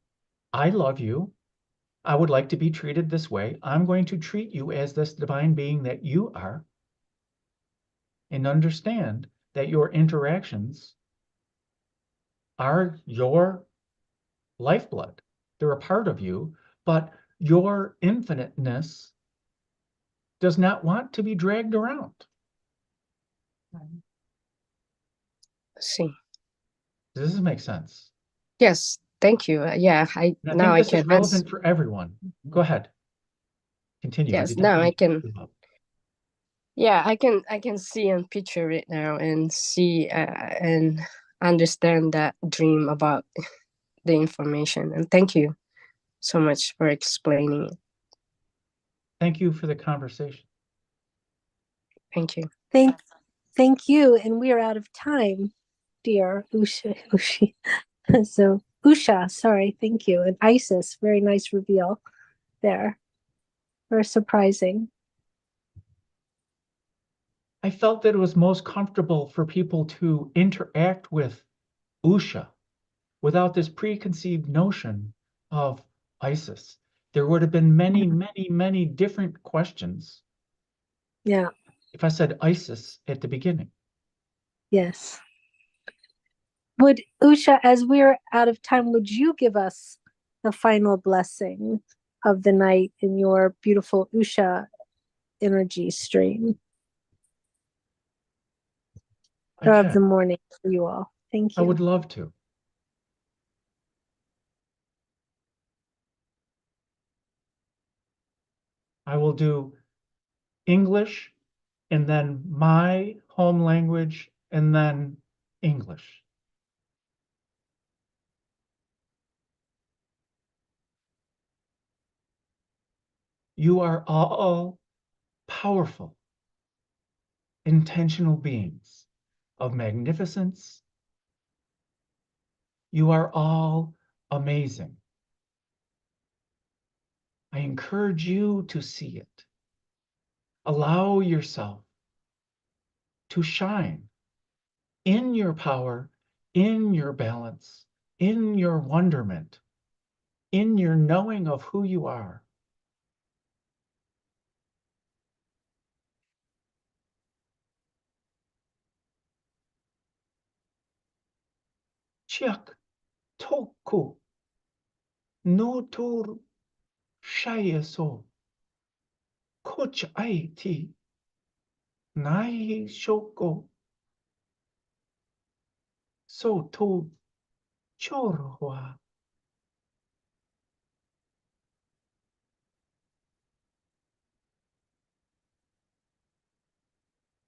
Speaker 2: I love you. I would like to be treated this way. I'm going to treat you as this divine being that you are, and understand that your interactions are your lifeblood. They're a part of you, but your infiniteness does not want to be dragged around.
Speaker 8: See.
Speaker 2: Does this make sense?
Speaker 8: Yes, thank you. Yeah,
Speaker 2: And I
Speaker 8: now
Speaker 2: think
Speaker 8: I
Speaker 2: this is
Speaker 8: can
Speaker 2: relevant for everyone. Go ahead. Continue.
Speaker 8: Yes,
Speaker 2: You
Speaker 8: now I
Speaker 2: definitely
Speaker 8: can. Yeah, I can see and picture it now, and see and understand that dream about the information. And thank you so much for explaining it.
Speaker 2: Thank you for the conversation.
Speaker 8: Thank you.
Speaker 1: Thank you. And we are out of time, dear Usha. So Usha, sorry, thank you. And Isis, very nice reveal there. Very surprising.
Speaker 2: I felt that it was most comfortable for people to interact with Usha without this preconceived notion of Isis. There would have been many, many, many different questions.
Speaker 1: Yeah.
Speaker 2: If I said Isis at the beginning.
Speaker 1: Yes. Would Usha, as we're out of time, would you give us the final blessing of the night in your beautiful Usha energy stream? Or of the morning for you all. Thank you.
Speaker 2: I would love to. I will do English, and then my home language, and then English. You are all powerful, intentional beings of magnificence. You are all amazing. I encourage you to see it. Allow yourself to shine in your power, in your balance, in your wonderment, in your knowing of who you are. Chiak toku notur shayaso koch aiti nai shoko so to chorwa.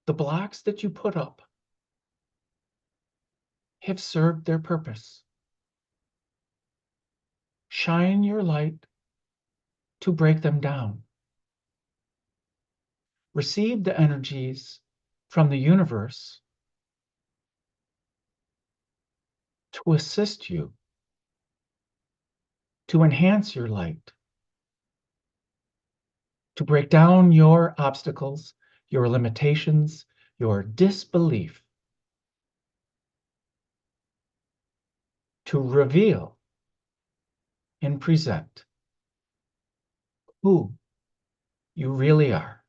Speaker 2: The blocks that you put up have served their purpose. Shine your light to break them down. Receive the energies from the universe to assist you, to enhance your light, to break down your obstacles, your limitations, your disbelief, to reveal and present who you really are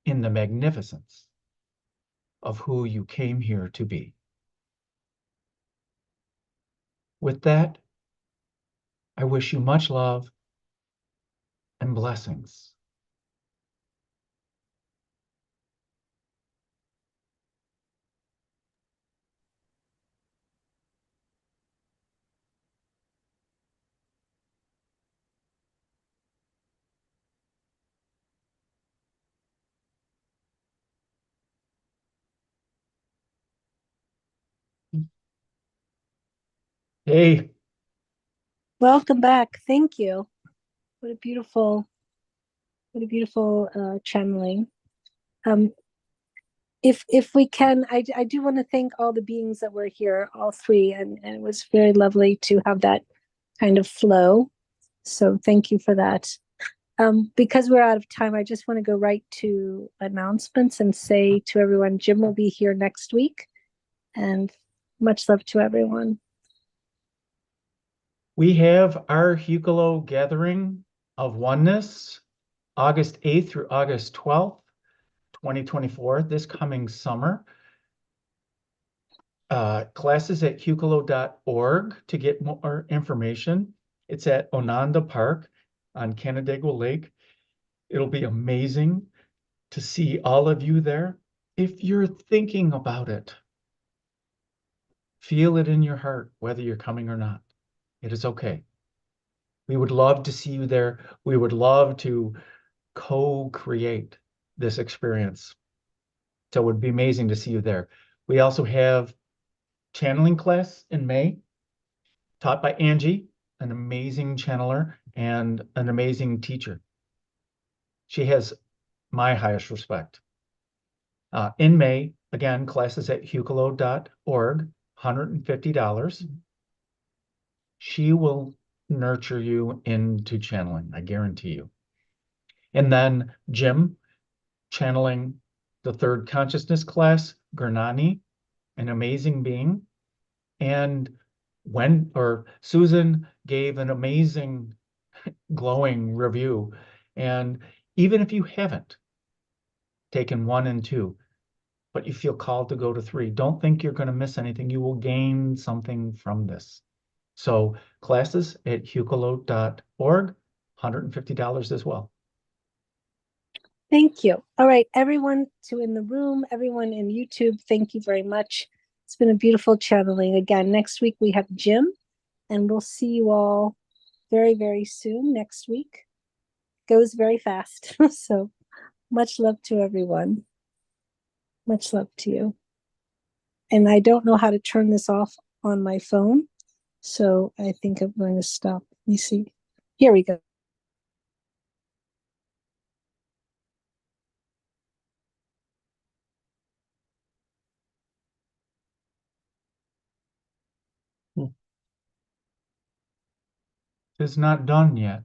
Speaker 2: in the magnificence of who you came here to be. With that, I wish you much love and blessings. Hey,
Speaker 1: Welcome back. Thank you. What a beautiful channeling. If we can, I do want to thank all the beings that were here, all three, and it was very lovely to have that kind of flow. So thank you for that. Because we're out of time, I just want to go right to announcements and say to everyone, Jim will be here next week, and much love to everyone.
Speaker 2: we have our Hucolo gathering of oneness, August 8th through August 12th, 2024, this coming summer. Classes at hucolo.org to get more information. It's at Ononda Park on Canandaigua Lake. It'll be amazing to see all of you there. If you're thinking about it, feel it in your heart, whether you're coming or not. It is okay. We would love to see you there. We would love to co-create this experience. So it would be amazing to see you there. We also have channeling class in May, taught by Angie, an amazing channeler and an amazing teacher. She has my highest respect. In May, again, classes at hucolo.org, $150. She will nurture you into channeling, I guarantee you. And then Jim, channeling the third consciousness class, Gurnani, an amazing being. And Susan gave an amazing glowing review. And even if you haven't taken 1 and 2, but you feel called to go to 3, don't think you're going to miss anything. You will gain something from this. So classes at hucolo.org, $150 as well.
Speaker 1: Thank you. All right, everyone in the room, everyone in YouTube, thank you very much. It's been a beautiful channeling. Again, next week we have Jim, and we'll see you all very, very soon next week. Goes very fast. So Much love to everyone. Much love to you. And I don't know how to turn this off on my phone, so I think I'm going to stop. Let me see. Here we go.
Speaker 2: It's not done yet.